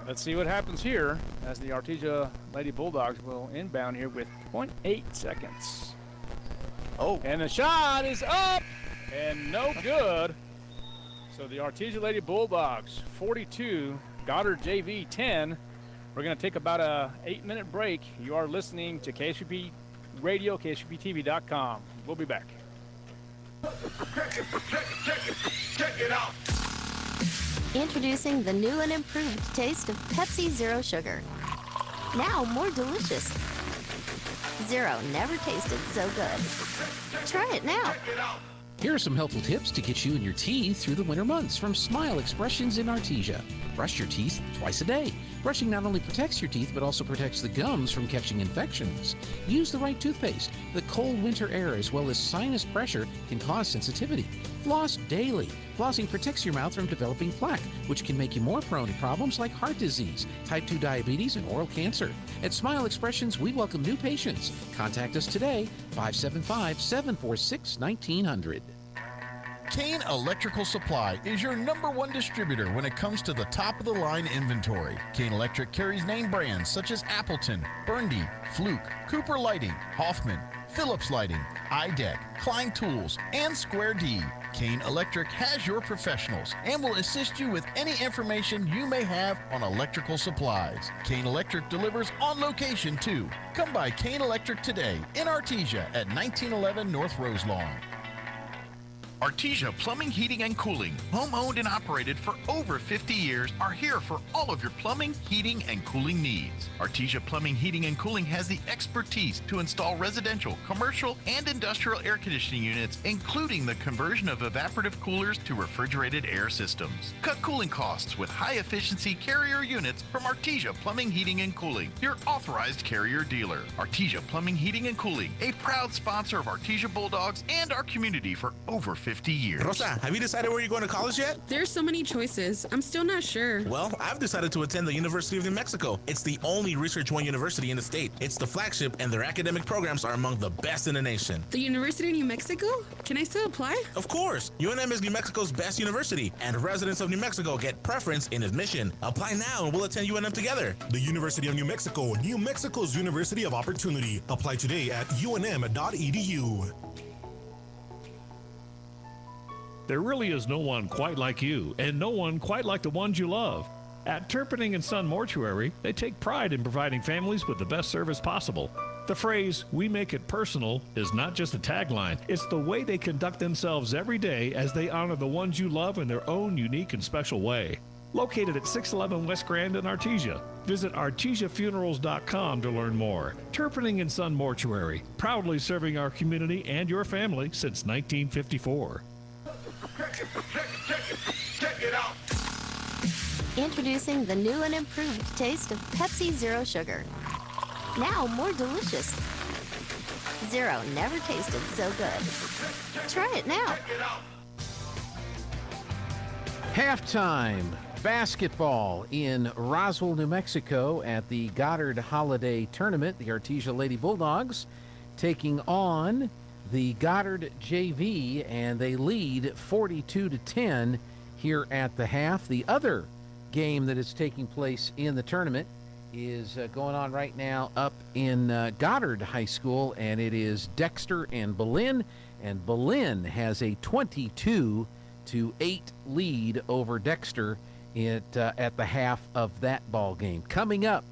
Let's see what happens here as the Artesia Lady Bulldogs will inbound here with 0.8 seconds. Oh. And the shot is up and no good. So the Artesia Lady Bulldogs 42, Goddard JV 10. We're going to take about a 8-minute break. You are listening to KSVP Radio, KSVPTV.com. We'll be back. Check it out. Introducing the new and improved taste of Pepsi Zero Sugar. Now more delicious. Zero never tasted so good. Try it now. Here are some helpful tips to get you and your teeth through the winter months from Smile Expressions in Artesia. Brush your teeth twice a day. Brushing not only protects your teeth, but also protects the gums from catching infections. Use the right toothpaste. The cold winter air as well as sinus pressure can cause sensitivity. Floss daily. Flossing protects your mouth from developing plaque, which can make you more prone to problems like heart disease, type 2 diabetes, and oral cancer. At Smile Expressions, we welcome new patients. Contact us today, 575-746-1900. Kane Electrical Supply is your #1 distributor when it comes to the top-of-the-line inventory. Kane Electric carries name brands such as Appleton, Burndy, Fluke, Cooper Lighting, Hoffman, Phillips Lighting, iDeck, Klein Tools, and Square D. Kane Electric has your professionals and will assist you with any information you may have on electrical supplies. Kane Electric delivers on location too. Come by Kane Electric today in Artesia at 1911 North Roselawn. Artesia Plumbing, Heating, and Cooling, home-owned and operated for over 50 years, are here for all of your plumbing, heating, and cooling needs. Artesia Plumbing, Heating, and Cooling has the expertise to install residential, commercial, and industrial air conditioning units, including the conversion of evaporative coolers to refrigerated air systems. Cut cooling costs with high-efficiency carrier units from Artesia Plumbing, Heating, and Cooling, your authorized carrier dealer. Artesia Plumbing, Heating, and Cooling, a proud sponsor of Artesia Bulldogs and our community for over 50 years. Rosa, have you decided where you're going to college yet? There's so many choices. I'm still not sure. Well, I've decided to attend the University of New Mexico. It's the only Research One university in the state. It's the flagship, and their academic programs are among the best in the nation. The University of New Mexico? Can I still apply? Of course. UNM is New Mexico's best university, and residents of New Mexico get preference in admission. Apply now, and we'll attend UNM together. The University of New Mexico, New Mexico's University of Opportunity. Apply today at unm.edu. There really is no one quite like you, and no one quite like the ones you love. At Turpinning & Son Mortuary, they take pride in providing families with the best service possible. The phrase, "we make it personal," is not just a tagline. It's the way they conduct themselves every day as they honor the ones you love in their own unique and special way. Located at 611 West Grand in Artesia. Visit artesiafunerals.com to learn more. Turpinning & Son Mortuary, proudly serving our community and your family since 1954. Check it out. Introducing the new and improved taste of Pepsi Zero Sugar. Now more delicious. Zero never tasted so good. Try it now. Halftime basketball in Roswell, New Mexico at the Goddard Holiday Tournament. The Artesia Lady Bulldogs taking on the Goddard JV, and they lead 42-10 here at the half. The other game that is taking place in the tournament is going on right now up in Goddard High School, and it is Dexter and Belen has a 22-8 lead over Dexter at the half of that ball game. Coming up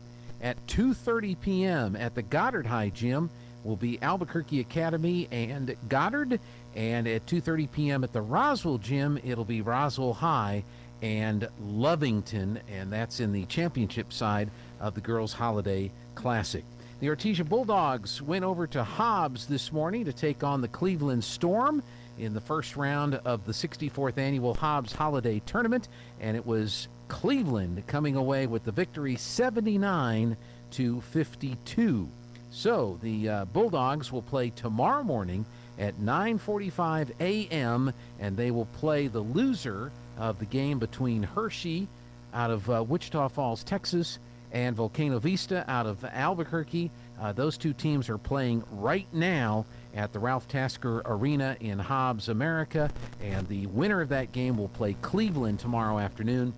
at 2:30 p.m. at the Goddard High Gym will be Albuquerque Academy and Goddard, and at 2:30 p.m. at the Roswell Gym, it'll be Roswell High and Lovington, and that's in the championship side of the Girls Holiday Classic. The Artesia Bulldogs went over to Hobbs this morning to take on the Cleveland Storm in the first round of the 64th annual Hobbs Holiday Tournament, and it was Cleveland coming away with the victory 79-52. So the Bulldogs will play tomorrow morning at 9:45 a.m., and they will play the loser of the game between Hershey out of Wichita Falls, Texas, and Volcano Vista out of Albuquerque. Those two teams are playing right now at the Ralph Tasker Arena in Hobbs, America, and the winner of that game will play Cleveland tomorrow afternoon.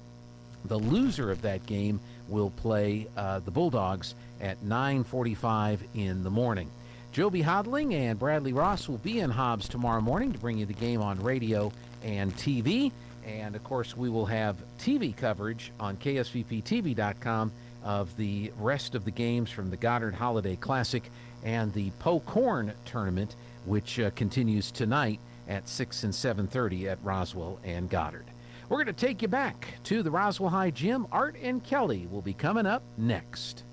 The loser of that game will play the Bulldogs at 9:45 in the morning. Joby Hodling and Bradley Ross will be in Hobbs tomorrow morning to bring you the game on radio and TV. And, of course, we will have TV coverage on KSVPTV.com of the rest of the games from the Goddard Holiday Classic and the Pocorn Tournament, which continues tonight at 6 and 7:30 at Roswell and Goddard. We're going to take you back to the Roswell High Gym. Art and Kelly will be coming up next.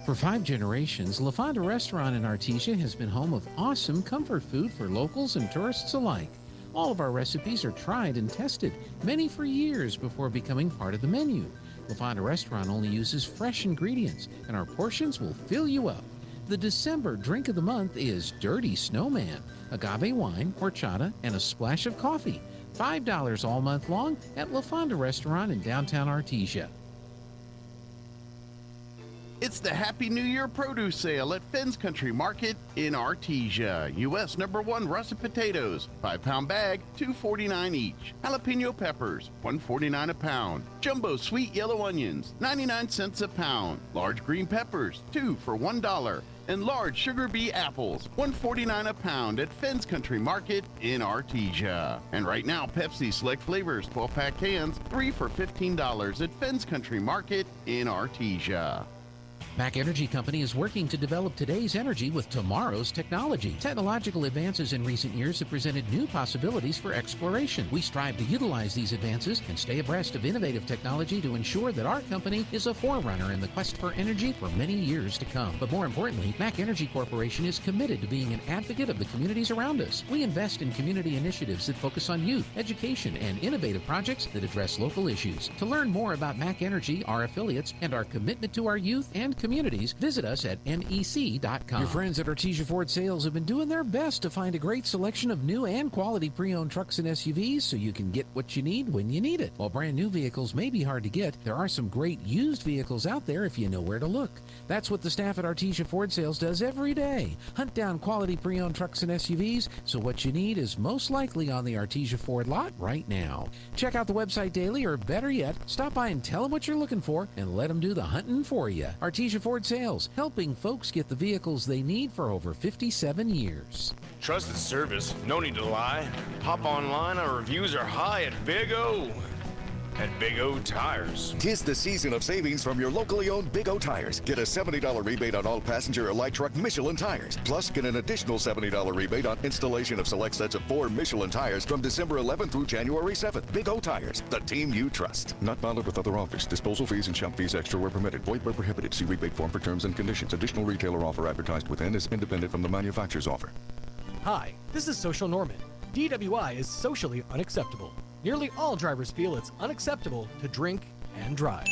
For 5 generations, La Fonda Restaurant in Artesia has been home of awesome comfort food for locals and tourists alike. All of our recipes are tried and tested, many for years before becoming part of the menu. La Fonda Restaurant only uses fresh ingredients, and our portions will fill you up. The December drink of the month is Dirty Snowman, agave wine, horchata, and a splash of coffee. $5 all month long at La Fonda Restaurant in downtown Artesia. It's the Happy New Year produce sale at Finn's Country Market in Artesia. U.S. #1 russet potatoes, 5-pound bag, $2.49 each. Jalapeno peppers, $1.49 a pound. Jumbo sweet yellow onions, 99 cents a pound. Large green peppers, 2 for $1. And large sugar bee apples, $1.49 a pound at Finn's Country Market in Artesia. And right now, Pepsi Select Flavors 12-pack cans, 3 for $15 at Finn's Country Market in Artesia. Mac Energy Company is working to develop today's energy with tomorrow's technology. Technological advances in recent years have presented new possibilities for exploration. We strive to utilize these advances and stay abreast of innovative technology to ensure that our company is a forerunner in the quest for energy for many years to come. But more importantly, Mac Energy Corporation is committed to being an advocate of the communities around us. We invest in community initiatives that focus on youth, education, and innovative projects that address local issues. To learn more about Mac Energy, our affiliates, and our commitment to our youth and communities, visit us at mec.com. Your friends at Artesia Ford Sales have been doing their best to find a great selection of new and quality pre-owned trucks and SUVs so you can get what you need when you need it. While brand new vehicles may be hard to get, there are some great used vehicles out there if you know where to look. That's what the staff at Artesia Ford Sales does every day. Hunt down quality pre-owned trucks and SUVs, so what you need is most likely on the Artesia Ford lot right now. Check out the website daily, or better yet, stop by and tell them what you're looking for and let them do the hunting for you. Artesia Ford Sales, helping folks get the vehicles they need for over 57 years. Trusted service, no need to lie. Hop online, our reviews are high at Big O. At Big O Tires. 'Tis the season of savings from your locally owned Big O Tires. Get a $70 rebate on all passenger or light truck Michelin tires. Plus, get an additional $70 rebate on installation of select sets of 4 Michelin tires from December 11th through January 7th. Big O Tires, the team you trust. Not valid with other offers. Disposal fees and shop fees extra where permitted. Void where prohibited. See rebate form for terms and conditions. Additional retailer offer advertised within is independent from the manufacturer's offer. Hi, this is Social Norman. DWI is socially unacceptable. Nearly all drivers feel it's unacceptable to drink and drive.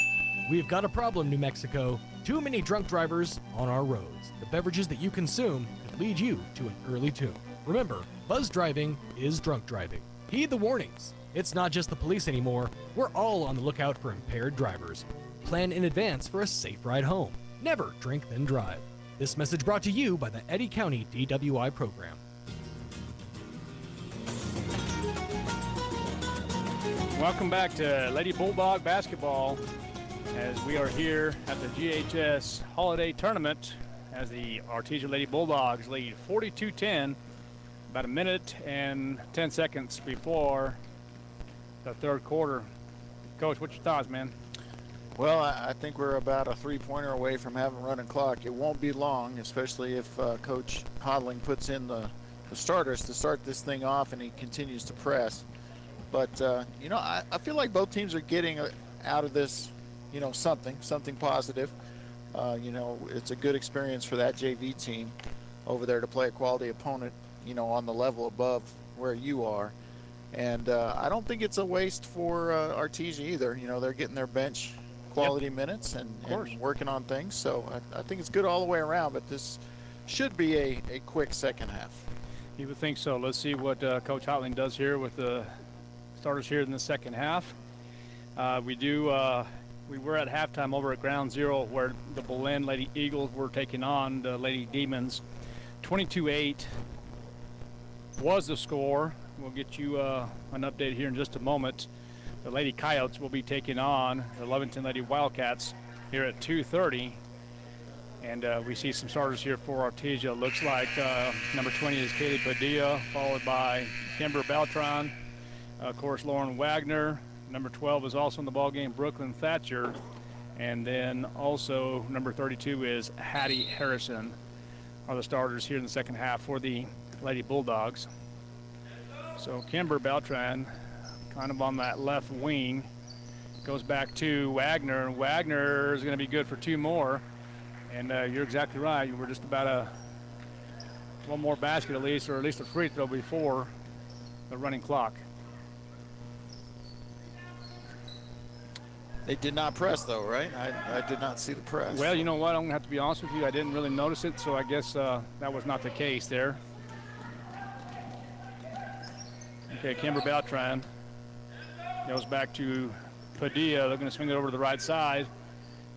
We've got a problem, New Mexico. Too many drunk drivers on our roads. The beverages that you consume could lead you to an early tomb. Remember, buzz driving is drunk driving. Heed the warnings. It's not just the police anymore. We're all on the lookout for impaired drivers. Plan in advance for a safe ride home. Never drink then drive. This message brought to you by the Eddy County DWI program. Welcome back to Lady Bulldog basketball as we are here at the GHS Holiday Tournament as the Artesia Lady Bulldogs lead 42-10, about a minute and 10 seconds before the third quarter. Coach, what's your thoughts, man? Well, I think we're about a three-pointer away from having a running clock. It won't be long, especially if Coach Hodling puts in the starters to start this thing off and he continues to press. But, you know, I feel like both teams are getting out of this, you know, something positive. You know, it's a good experience for that JV team over there to play a quality opponent, you know, on the level above where you are. And I don't think it's a waste for Artesia either. You know, they're getting their bench quality minutes and working on things. So I think it's good all the way around, but this should be a quick second half. You would think so. Let's see what Coach Hotling does here with the starters here in the second half. We were at halftime over at Ground Zero where the Belen Lady Eagles were taking on the Lady Demons. 22-8 was the score. We'll get you an update here in just a moment. The Lady Coyotes will be taking on the Lovington Lady Wildcats here at 2:30. And we see some starters here for Artesia. Looks like number 20 is Kaylee Padilla, followed by Kimber Beltran. Of course, Lauren Wagner. Number 12 is also in the ballgame, Brooklyn Thatcher. And then also number 32 is Hattie Harrison are the starters here in the second half for the Lady Bulldogs. So Kimber Beltran kind of on that left wing. Goes back to Wagner, and Wagner is going to be good for 2 more. And you're exactly right. We're just about one more basket at least, or at least a free throw before the running clock. They did not press, though, right? I did not see the press. Well, you know what? I'm going to have to be honest with you. I didn't really notice it, so I guess that was not the case there. Okay, Kimber Beltran goes back to Padilla. They're going to swing it over to the right side.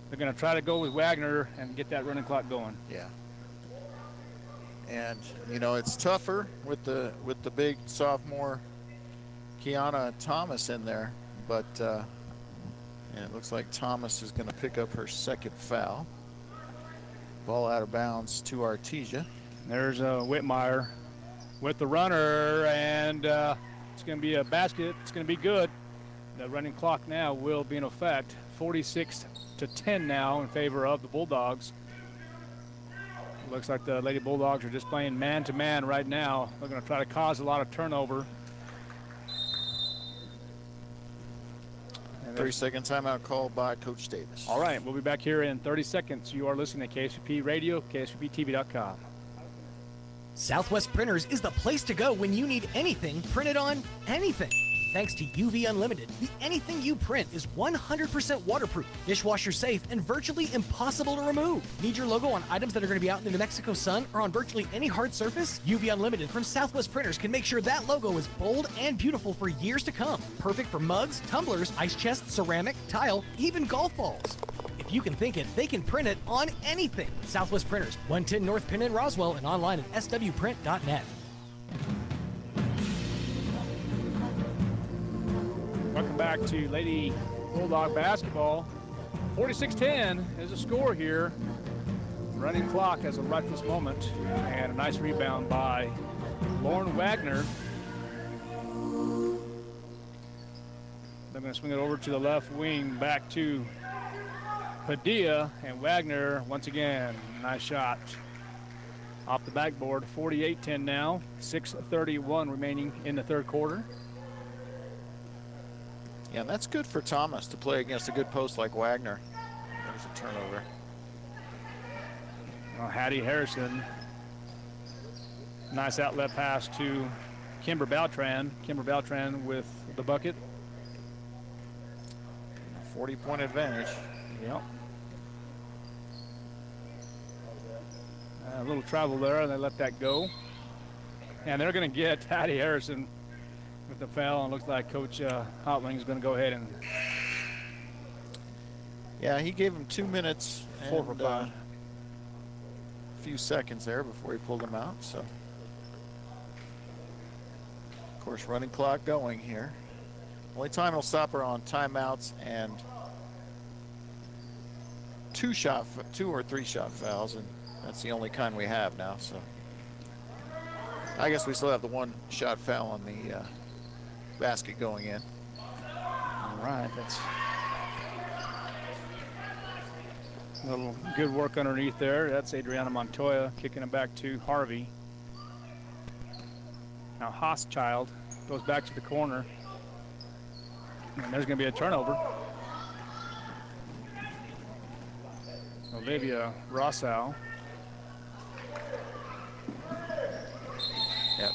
They're going to try to go with Wagner and get that running clock going. Yeah. And, you know, it's tougher with the big sophomore Kiana Thomas in there, but and it looks like Thomas is going to pick up her second foul. Ball out of bounds to Artesia. There's Whitmire with the runner, and it's going to be a basket. It's going to be good. The running clock now will be in effect. 46-10 now in favor of the Bulldogs. Looks like the Lady Bulldogs are just playing man-to-man right now. They're going to try to cause a lot of turnover. 30-second timeout called by Coach Davis. All right, we'll be back here in 30 seconds. You are listening to KSVP Radio, KSVPTV.com. Southwest Printers is the place to go when you need anything printed on anything. Thanks to UV Unlimited, the anything you print is 100% waterproof, dishwasher safe, and virtually impossible to remove. Need your logo on items that are going to be out in the New Mexico sun or on virtually any hard surface? UV Unlimited from Southwest Printers can make sure that logo is bold and beautiful for years to come. Perfect for mugs, tumblers, ice chests, ceramic, tile, even golf balls. If you can think it, they can print it on anything. Southwest Printers, 110 North Penn in Roswell, and online at swprint.net. Welcome back to Lady Bulldog basketball. 46-10 is the score here. Running clock as of right this moment. And a nice rebound by Lauren Wagner. They're going to swing it over to the left wing, back to Padilla, and Wagner once again. Nice shot off the backboard. 48-10 now. 6:31 remaining in the third quarter. Yeah, and that's good for Thomas to play against a good post like Wagner. There's a turnover. Well, Hattie Harrison. Nice outlet pass to Kimber Beltran. Kimber Beltran with the bucket. 40-point advantage. Yep. A little travel there, and they let that go. And they're going to get Hattie Harrison with the foul, and looks like Coach Hotling is going to go ahead and. Yeah, he gave him 2 minutes and 4 for 5. a few seconds there before he pulled him out. So, of course, running clock going here. Only time he'll stop her on timeouts and 2 or 3 shot fouls, and that's the only kind we have now. So, I guess we still have the 1 shot foul on the basket going in. All right, that's a little good work underneath there. That's Adriana Montoya kicking it back to Harvey. Now Haaschild goes back to the corner, and there's going to be a turnover. Olivia Rossau. Yep,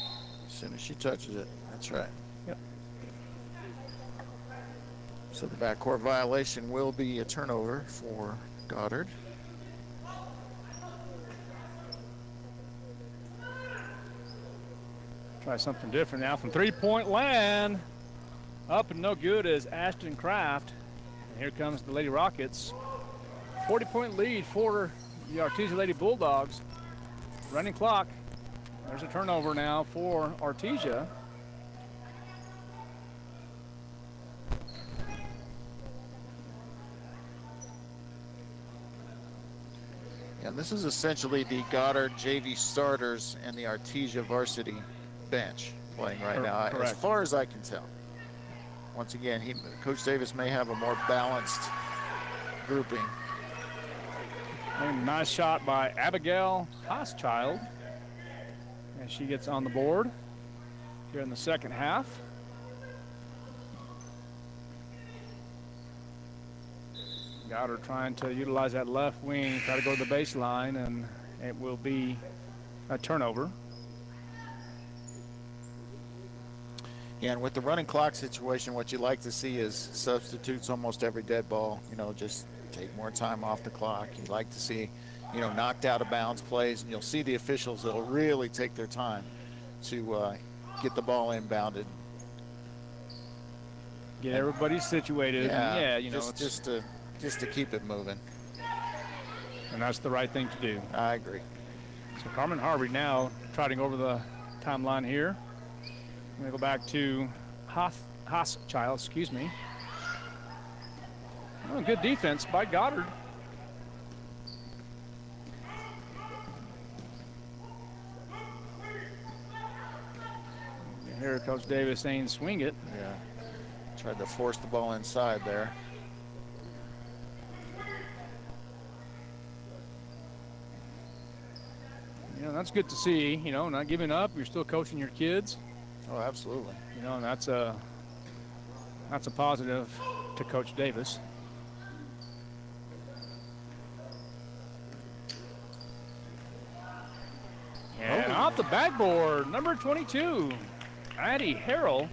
as soon as she touches it, that's right. Yep. So the backcourt violation will be a turnover for Goddard. Try something different now from three-point land. Up and no good is Ashton Kraft. And here comes the Lady Rockets. 40-point lead for the Artesia Lady Bulldogs. Running clock. There's a turnover now for Artesia. Yeah, this is essentially the Goddard JV starters and the Artesia varsity bench playing right now, as far as I can tell. Once again, Coach Davis may have a more balanced grouping. And nice shot by Abigail Haaschild. And she gets on the board here in the second half. Goddard trying to utilize that left wing, try to go to the baseline, and it will be a turnover. Yeah, and with the running clock situation, what you like to see is substitutes almost every dead ball. You know, just take more time off the clock. You like to see, you know, knocked out of bounds plays, and you'll see the officials that'll really take their time to get the ball inbounded. Get everybody situated. Yeah, Yeah, you know, just to keep it moving. And that's the right thing to do. I agree. So Carmen Harvey now trotting over the timeline here. I'm going to go back to Haaschild, excuse me. Oh, good defense by Goddard. Here Coach Davis saying swing it. Yeah, tried to force the ball inside there. You know, that's good to see, you know, not giving up. You're still coaching your kids. Oh, absolutely. You know, and that's a positive to Coach Davis. And off the backboard, number 22, Addie Harrell.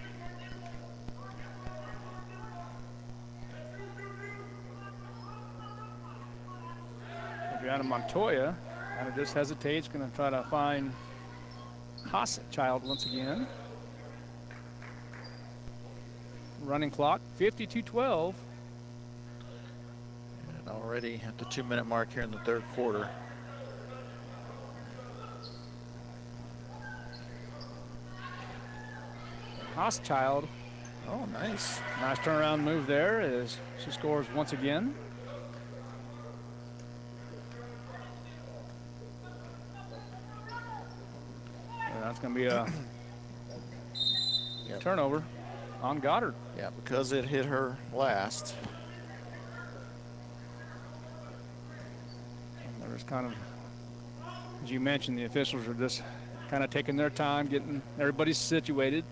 Adriana Montoya kind of just hesitates, going to try to find Haaschild once again. Running clock, 52-12. And already at the 2-minute mark here in the third quarter. Haaschild. Oh, nice. Nice turnaround move there as she scores once again. And that's going to be a turnover on Goddard. Yeah, because it hit her last. And there was kind of, as you mentioned, the officials are just kind of taking their time, getting everybody situated.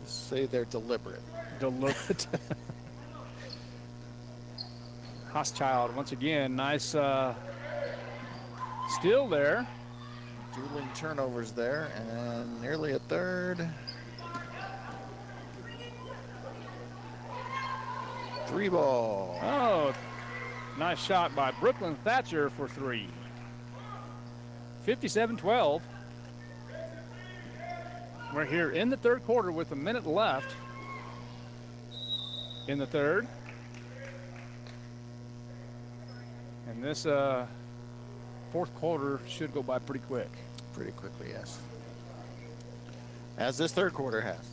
Say they're deliberate. Deliberate. Haaschild once again, nice steal there. Dueling turnovers there, and nearly a third. 3 ball. Oh, nice shot by Brooklyn Thatcher for 3. 57-12. We're here in the third quarter with a minute left in the third. And this fourth quarter should go by pretty quick. Pretty quickly, yes. As this third quarter has.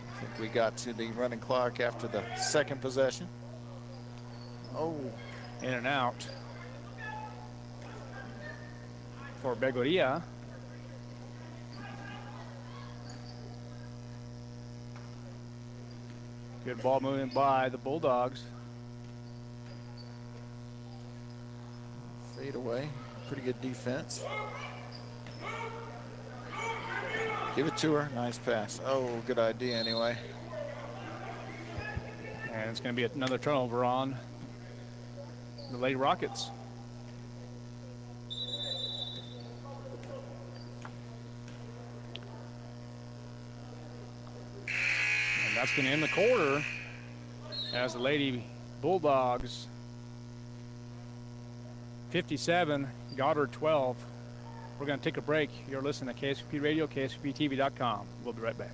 I think we got to the running clock after the second possession. Oh. In and out for Begoria. Good ball movement by the Bulldogs. Fade away. Pretty good defense. Give it to her. Nice pass. Oh, good idea anyway. And it's going to be another turnover on the Lady Rockets. And that's going to end the quarter as the Lady Bulldogs 57, Goddard 12. We're going to take a break. You're listening to KSVP Radio, KSVPTV.com. We'll be right back.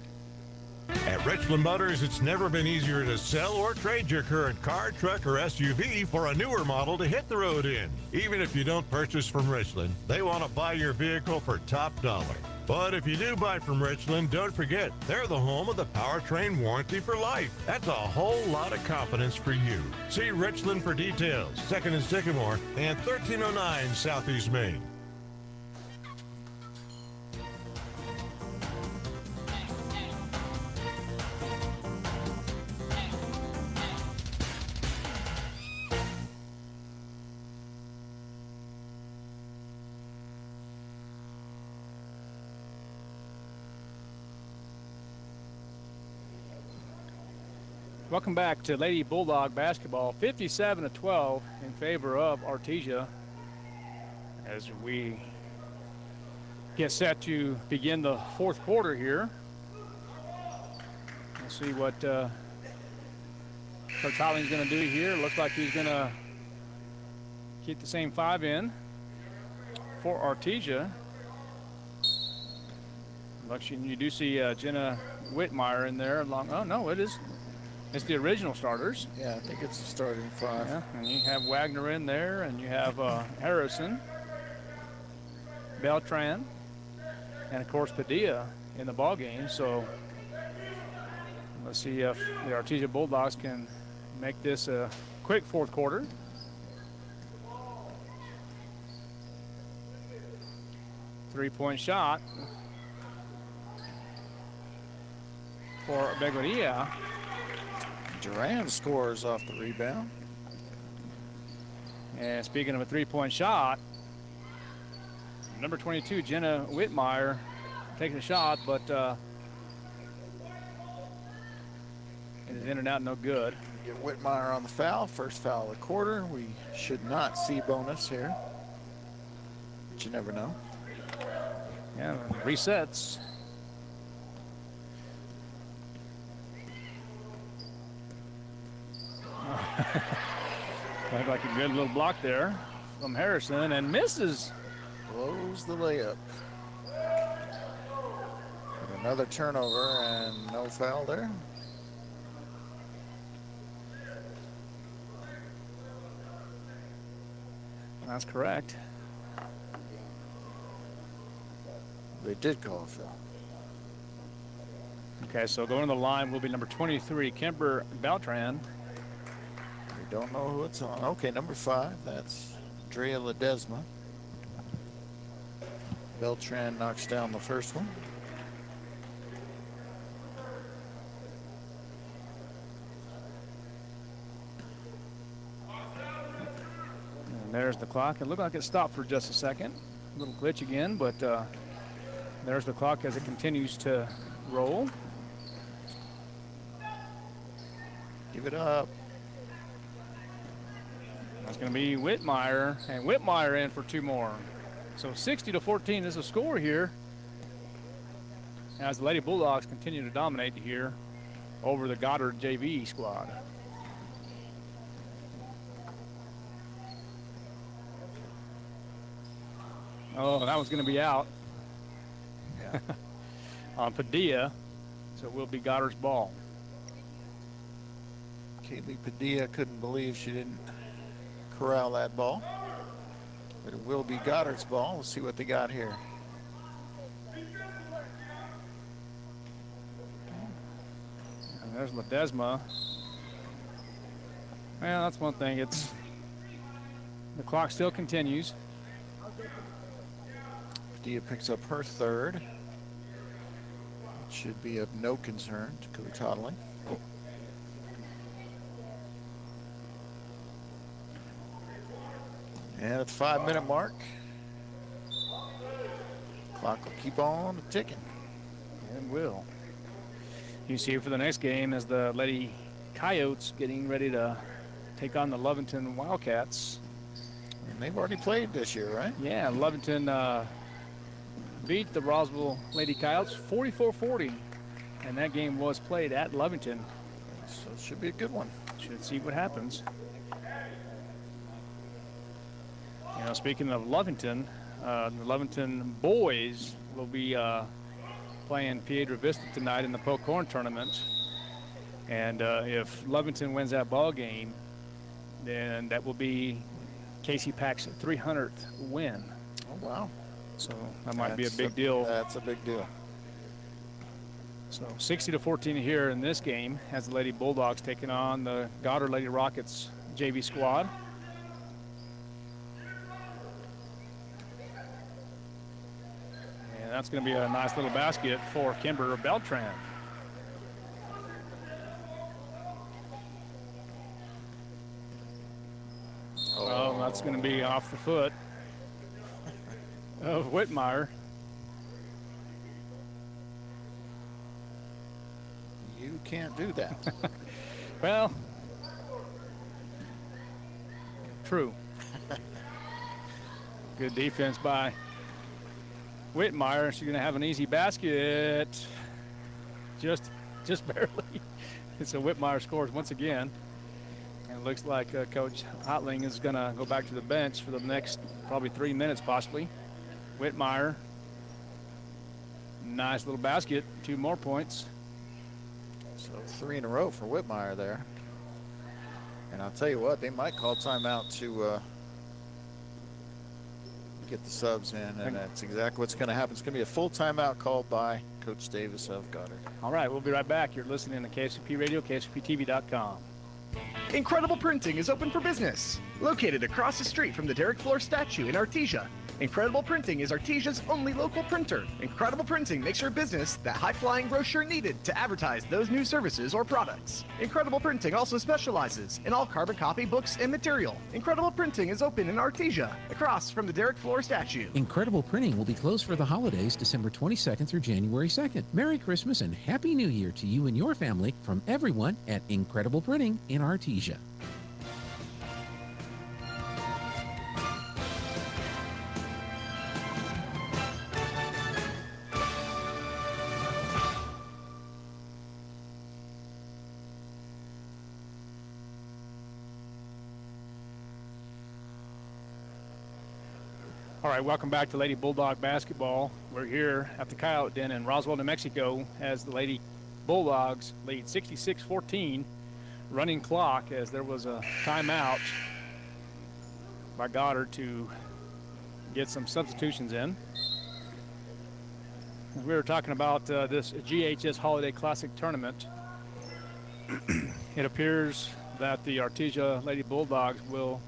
At Richland Motors, it's never been easier to sell or trade your current car, truck, or SUV for a newer model to hit the road in. Even if you don't purchase from Richland, they want to buy your vehicle for top dollar. But if you do buy from Richland, don't forget, they're the home of the powertrain warranty for life. That's a whole lot of confidence for you. See Richland for details. 2nd and Sycamore and 1309 Southeast Main. Welcome back to Lady Bulldog basketball, 57-12 in favor of Artesia as we get set to begin the fourth quarter here. We'll see what Coach Holling's going to do here. Looks like he's going to keep the same 5 in for Artesia. You do see Jenna Whitmire in there along. Oh, no, it's the original starters. Yeah, I think it's the starting 5. Yeah, and you have Wagner in there, and you have Harrison, Beltran, and of course Padilla in the ball game. So let's see if the Artesia Bulldogs can make this a quick fourth quarter. Three-point shot for Begonia. Duran scores off the rebound. And speaking of a three-point shot, number 22, Jenna Whitmire, taking a shot, but it is in and out, no good. Get Whitmire on the foul, first foul of the quarter. We should not see bonus here, but you never know. Yeah, resets. Looked like a good little block there from Harrison, and misses. Blows the layup. And another turnover and no foul there. That's correct. They did call a foul. Okay, so going to the line will be number 23, Kimber Beltran. We don't know who it's on. Okay, number 5, that's Drea Ledesma. Beltran knocks down the first one. And there's the clock. It looked like it stopped for just a second. A little glitch again, but there's the clock as it continues to roll. Give it up. That's going to be Whitmire, and Whitmire in for 2 more. So 60-14 is the score here as the Lady Bulldogs continue to dominate here over the Goddard JV squad. Oh, that was going to be out. Yeah. On Padilla, so it will be Goddard's ball. Kaylee Padilla couldn't believe she didn't corral that ball. But it will be Goddard's ball. We'll see what they got here. And there's Ledesma. Well, that's one thing. It's the clock still continues. Padilla picks up her third. It should be of no concern to Coach Hodling. And at the 5-minute mark, clock will keep on ticking. And will. You see for the next game as the Lady Coyotes getting ready to take on the Lovington Wildcats. And they've already played this year, right? Yeah, Lovington beat the Roswell Lady Coyotes 44-40. And that game was played at Lovington. So it should be a good one. Should see what happens. You know, speaking of Lovington, the Lovington boys will be playing Piedra Vista tonight in the Poke Horn tournament. And if Lovington wins that ball game, then that will be Casey Pack's 300th win. Oh, wow. So that might be a big deal. That's a big deal. So 60-14 here in this game as the Lady Bulldogs taking on the Goddard Lady Rockets JV squad. And that's going to be a nice little basket for Kimber Beltran. Oh, that's going to be off the foot of Whitmire. You can't do that. Well, true. Good defense by Whitmire. She's going to have an easy basket. Just barely. So Whitmire scores once again. And it looks like Coach Hotling is going to go back to the bench for the next probably 3 minutes possibly. Whitmire, nice little basket, 2 more points. So 3 in a row for Whitmire there. And I'll tell you what, they might call timeout to get the subs in, and that's exactly what's going to happen. It's going to be a full timeout called by Coach Davis of Goddard. All right, we'll be right back. You're listening to KSP Radio, KSPTV.com. Incredible Printing is open for business. Located across the street from the Derek Floor statue in Artesia, Incredible Printing is Artesia's only local printer. Incredible Printing makes your business that high-flying brochure needed to advertise those new services or products. Incredible Printing also specializes in all carbon copy books and material. Incredible Printing is open in Artesia, across from the Derek Floor statue. Incredible Printing will be closed for the holidays December 22nd through January 2nd. Merry Christmas and Happy New Year to you and your family from everyone at Incredible Printing in Artesia. All right, welcome back to Lady Bulldog basketball. We're here at the Coyote Den in Roswell, New Mexico, as the Lady Bulldogs lead 66-14, running clock as there was a timeout by Goddard to get some substitutions in. We were talking about this GHS Holiday Classic tournament. It appears that the Artesia Lady Bulldogs will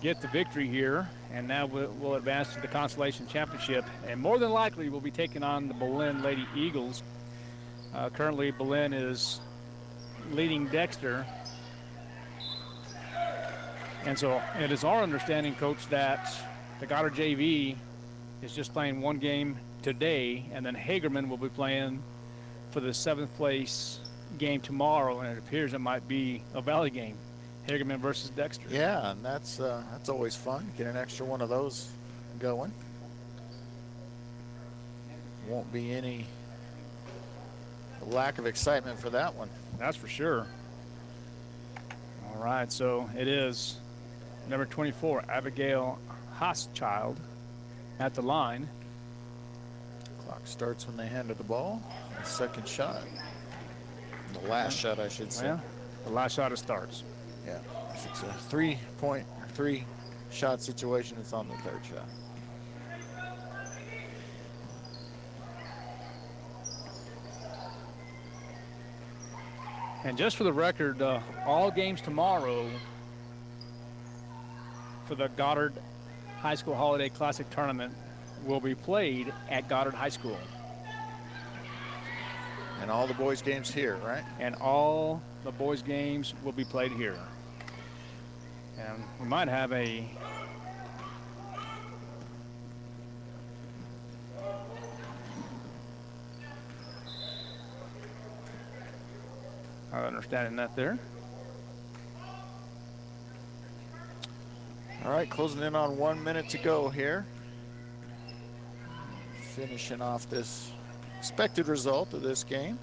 get the victory here, and now we'll advance to the Consolation Championship, and more than likely we'll be taking on the Belen Lady Eagles. Currently Belen is leading Dexter, and so it is our understanding, Coach, that the Goddard JV is just playing one game today, and then Hagerman will be playing for the 7th place game tomorrow, and it appears it might be a Valley game. Hagerman versus Dexter. Yeah, and that's always fun. Get an extra one of those going. Won't be any lack of excitement for that one. That's for sure. All right, so it is number 24, Abigail Haaschild at the line. Clock starts when they hand her the ball. The second shot. The last shot, I should say. Yeah, the last shot it starts. Yeah, if it's a 3-shot situation, it's on the 3rd shot. And just for the record, all games tomorrow for the Goddard High School Holiday Classic Tournament will be played at Goddard High School. And all the boys' games here, right? And all the boys' games will be played here. And we might have a understanding that there. All right, closing in on 1 minute to go here. Finishing off this expected result of this game.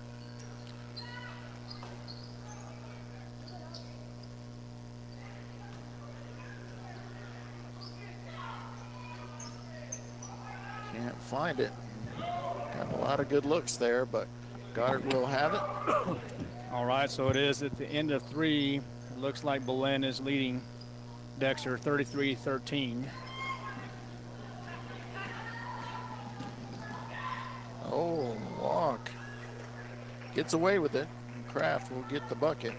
Can't find it. Got a lot of good looks there, but Goddard will have it. All right, so it is at the end of 3. It looks like Belen is leading Dexter 33-13. Oh, Locke gets away with it. Kraft will get the bucket.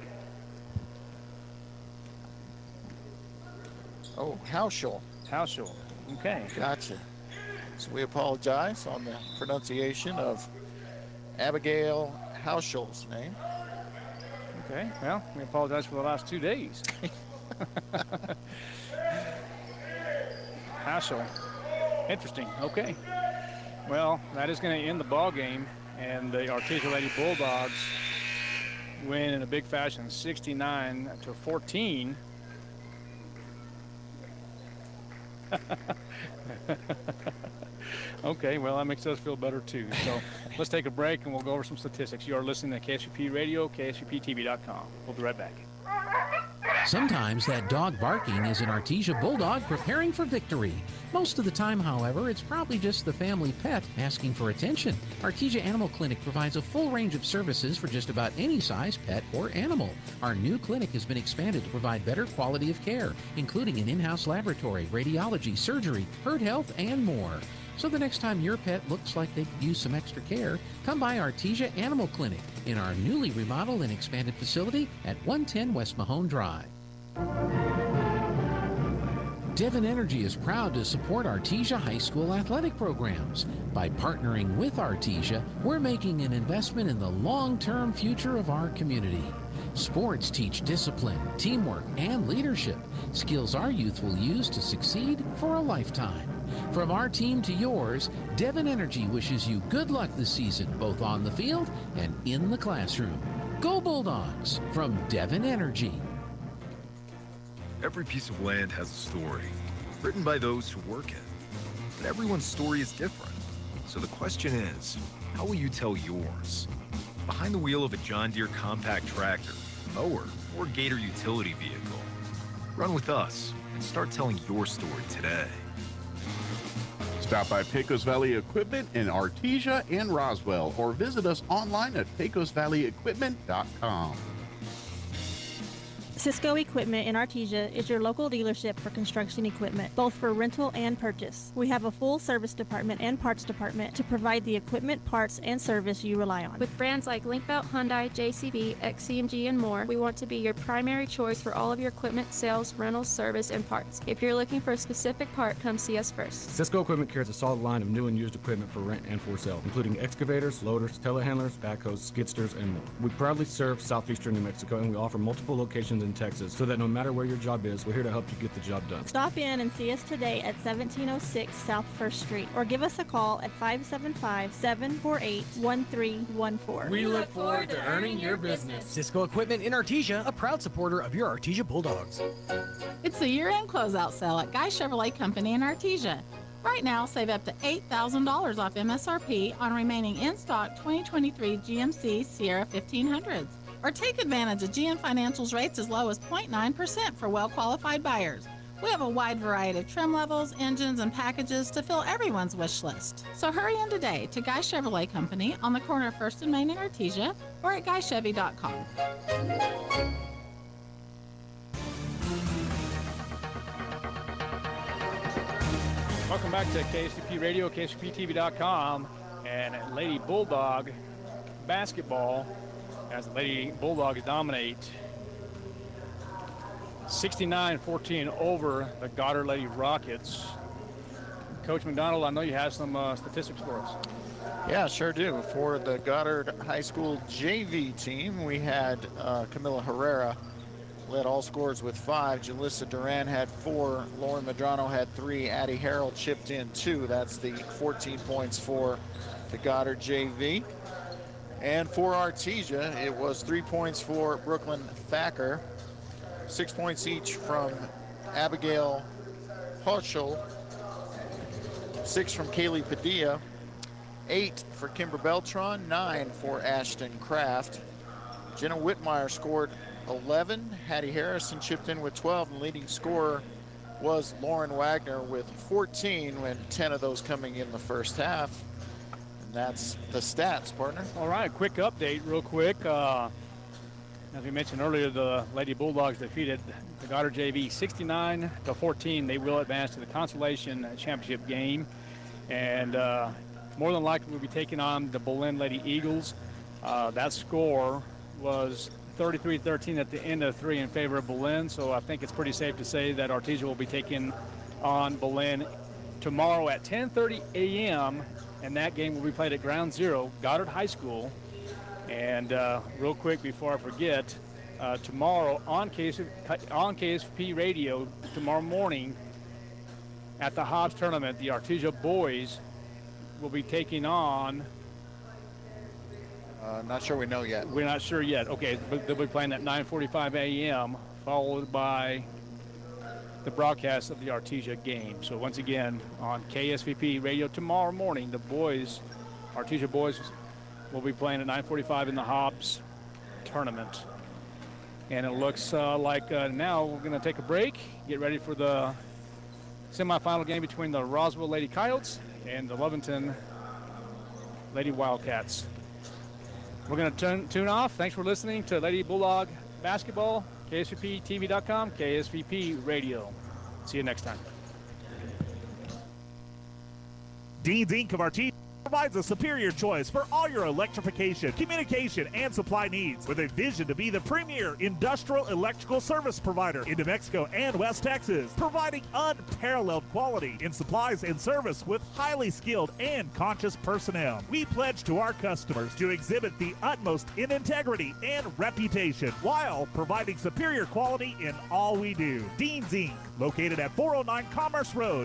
Oh, Hauschel. Hauschel. Okay. Gotcha. So we apologize on the pronunciation of Abigail Hauschel's name. Okay, well, we apologize for the last 2 days. Hauschel. Interesting. Okay. Well, that is going to end the ball game, and the Artesia Lady Bulldogs win in a big fashion, 69-14. Okay, well, that makes us feel better too. So let's take a break and we'll go over some statistics. You are listening to KSUP Radio, KSUPTV.com. We'll be right back. Sometimes that dog barking is an Artesia Bulldog preparing for victory. Most of the time, however, it's probably just the family pet asking for attention. Artesia Animal Clinic provides a full range of services for just about any size pet or animal. Our new clinic has been expanded to provide better quality of care, including an in-house laboratory, radiology, surgery, herd health, and more. So the next time your pet looks like they could use some extra care, come by Artesia Animal Clinic in our newly remodeled and expanded facility at 110 West Mahone Drive. Devon Energy is proud to support Artesia High School athletic programs. By partnering with Artesia, we're making an investment in the long-term future of our community. Sports teach discipline, teamwork, and leadership, skills our youth will use to succeed for a lifetime. From our team to yours, Devon Energy wishes you good luck this season, both on the field and in the classroom. Go Bulldogs from Devon Energy. Every piece of land has a story, written by those who work it. But everyone's story is different. So the question is, how will you tell yours? Behind the wheel of a John Deere compact tractor, mower, or Gator utility vehicle. Run with us and start telling your story today. Stop by Pecos Valley Equipment in Artesia and Roswell, or visit us online at pecosvalleyequipment.com. Cisco Equipment in Artesia is your local dealership for construction equipment, both for rental and purchase. We have a full service department and parts department to provide the equipment, parts, and service you rely on. With brands like Linkbelt, Hyundai, JCB, XCMG, and more, we want to be your primary choice for all of your equipment, sales, rentals, service, and parts. If you're looking for a specific part, come see us first. Cisco Equipment carries a solid line of new and used equipment for rent and for sale, including excavators, loaders, telehandlers, backhoes, skidsters, and more. We proudly serve southeastern New Mexico, and we offer multiple locations in Texas, so that no matter where your job is, we're here to help you get the job done. Stop in and see us today at 1706 South 1st Street, or give us a call at 575-748-1314. We look forward to earning your business. Cisco Equipment in Artesia, a proud supporter of your Artesia Bulldogs. It's the year-end closeout sale at Guy Chevrolet Company in Artesia. Right now, save up to $8,000 off MSRP on remaining in-stock 2023 GMC Sierra 1500s. Or take advantage of GM Financial's rates as low as 0.9% for well-qualified buyers. We have a wide variety of trim levels, engines, and packages to fill everyone's wish list. So hurry in today to Guy Chevrolet Company on the corner of 1st and Main in Artesia, or at guychevy.com. Welcome back to KSUP Radio, KSUPTV.com, and Lady Bulldog basketball, as the Lady Bulldogs dominate 69-14 over the Goddard Lady Rockets. Coach McDonald, I know you have some statistics for us. Yeah, sure do. For the Goddard High School JV team, we had Camila Herrera led all scorers with 5. Jalissa Duran had 4. Lauren Medrano had 3. Addie Harrell chipped in 2. That's the 14 points for the Goddard JV. And for Artesia, it was 3 points for Brooklyn Thacker, 6 points each from Abigail Hochul, 6 from Kaylee Padilla, 8 for Kimber Beltran, 9 for Ashton Kraft. Jenna Whitmire scored 11. Hattie Harrison chipped in with 12, and leading scorer was Lauren Wagner with 14, and 10 of those coming in the first half. And that's the stats, partner. All right, quick update real quick. As we mentioned earlier, the Lady Bulldogs defeated the Goddard JV 69-14. They will advance to the consolation championship game, and more than likely we'll be taking on the Belen Lady Eagles. That score was 33-13 at the end of 3 in favor of Belen, so I think it's pretty safe to say that Artesia will be taking on Belen tomorrow at 10:30 a.m., and that game will be played at Ground Zero, Goddard High School. And real quick before I forget, tomorrow on KSFP Radio, tomorrow morning at the Hobbs tournament, the Artesia boys will be taking on. Not sure we know yet. We're not sure yet. Okay, but they'll be playing at 9:45 a.m., followed by the broadcast of the Artesia game. So once again, on KSVP Radio tomorrow morning, the boys, Artesia boys, will be playing at 9:45 in the Hobbs tournament. And it looks like now we're going to take a break, get ready for the semifinal game between the Roswell Lady Coyotes and the Lovington Lady Wildcats. We're going to tune off. Thanks for listening to Lady Bulldog Basketball, KSVPTV.com, KSVP Radio. See you next time. Dean's Inc. of Artesia provides a superior choice for all your electrification, communication, and supply needs, with a vision to be the premier industrial electrical service provider in New Mexico and West Texas, providing unparalleled quality in supplies and service with highly skilled and conscious personnel. We pledge to our customers to exhibit the utmost in integrity and reputation while providing superior quality in all we do. Dean's Inc., located at 409 Commerce Road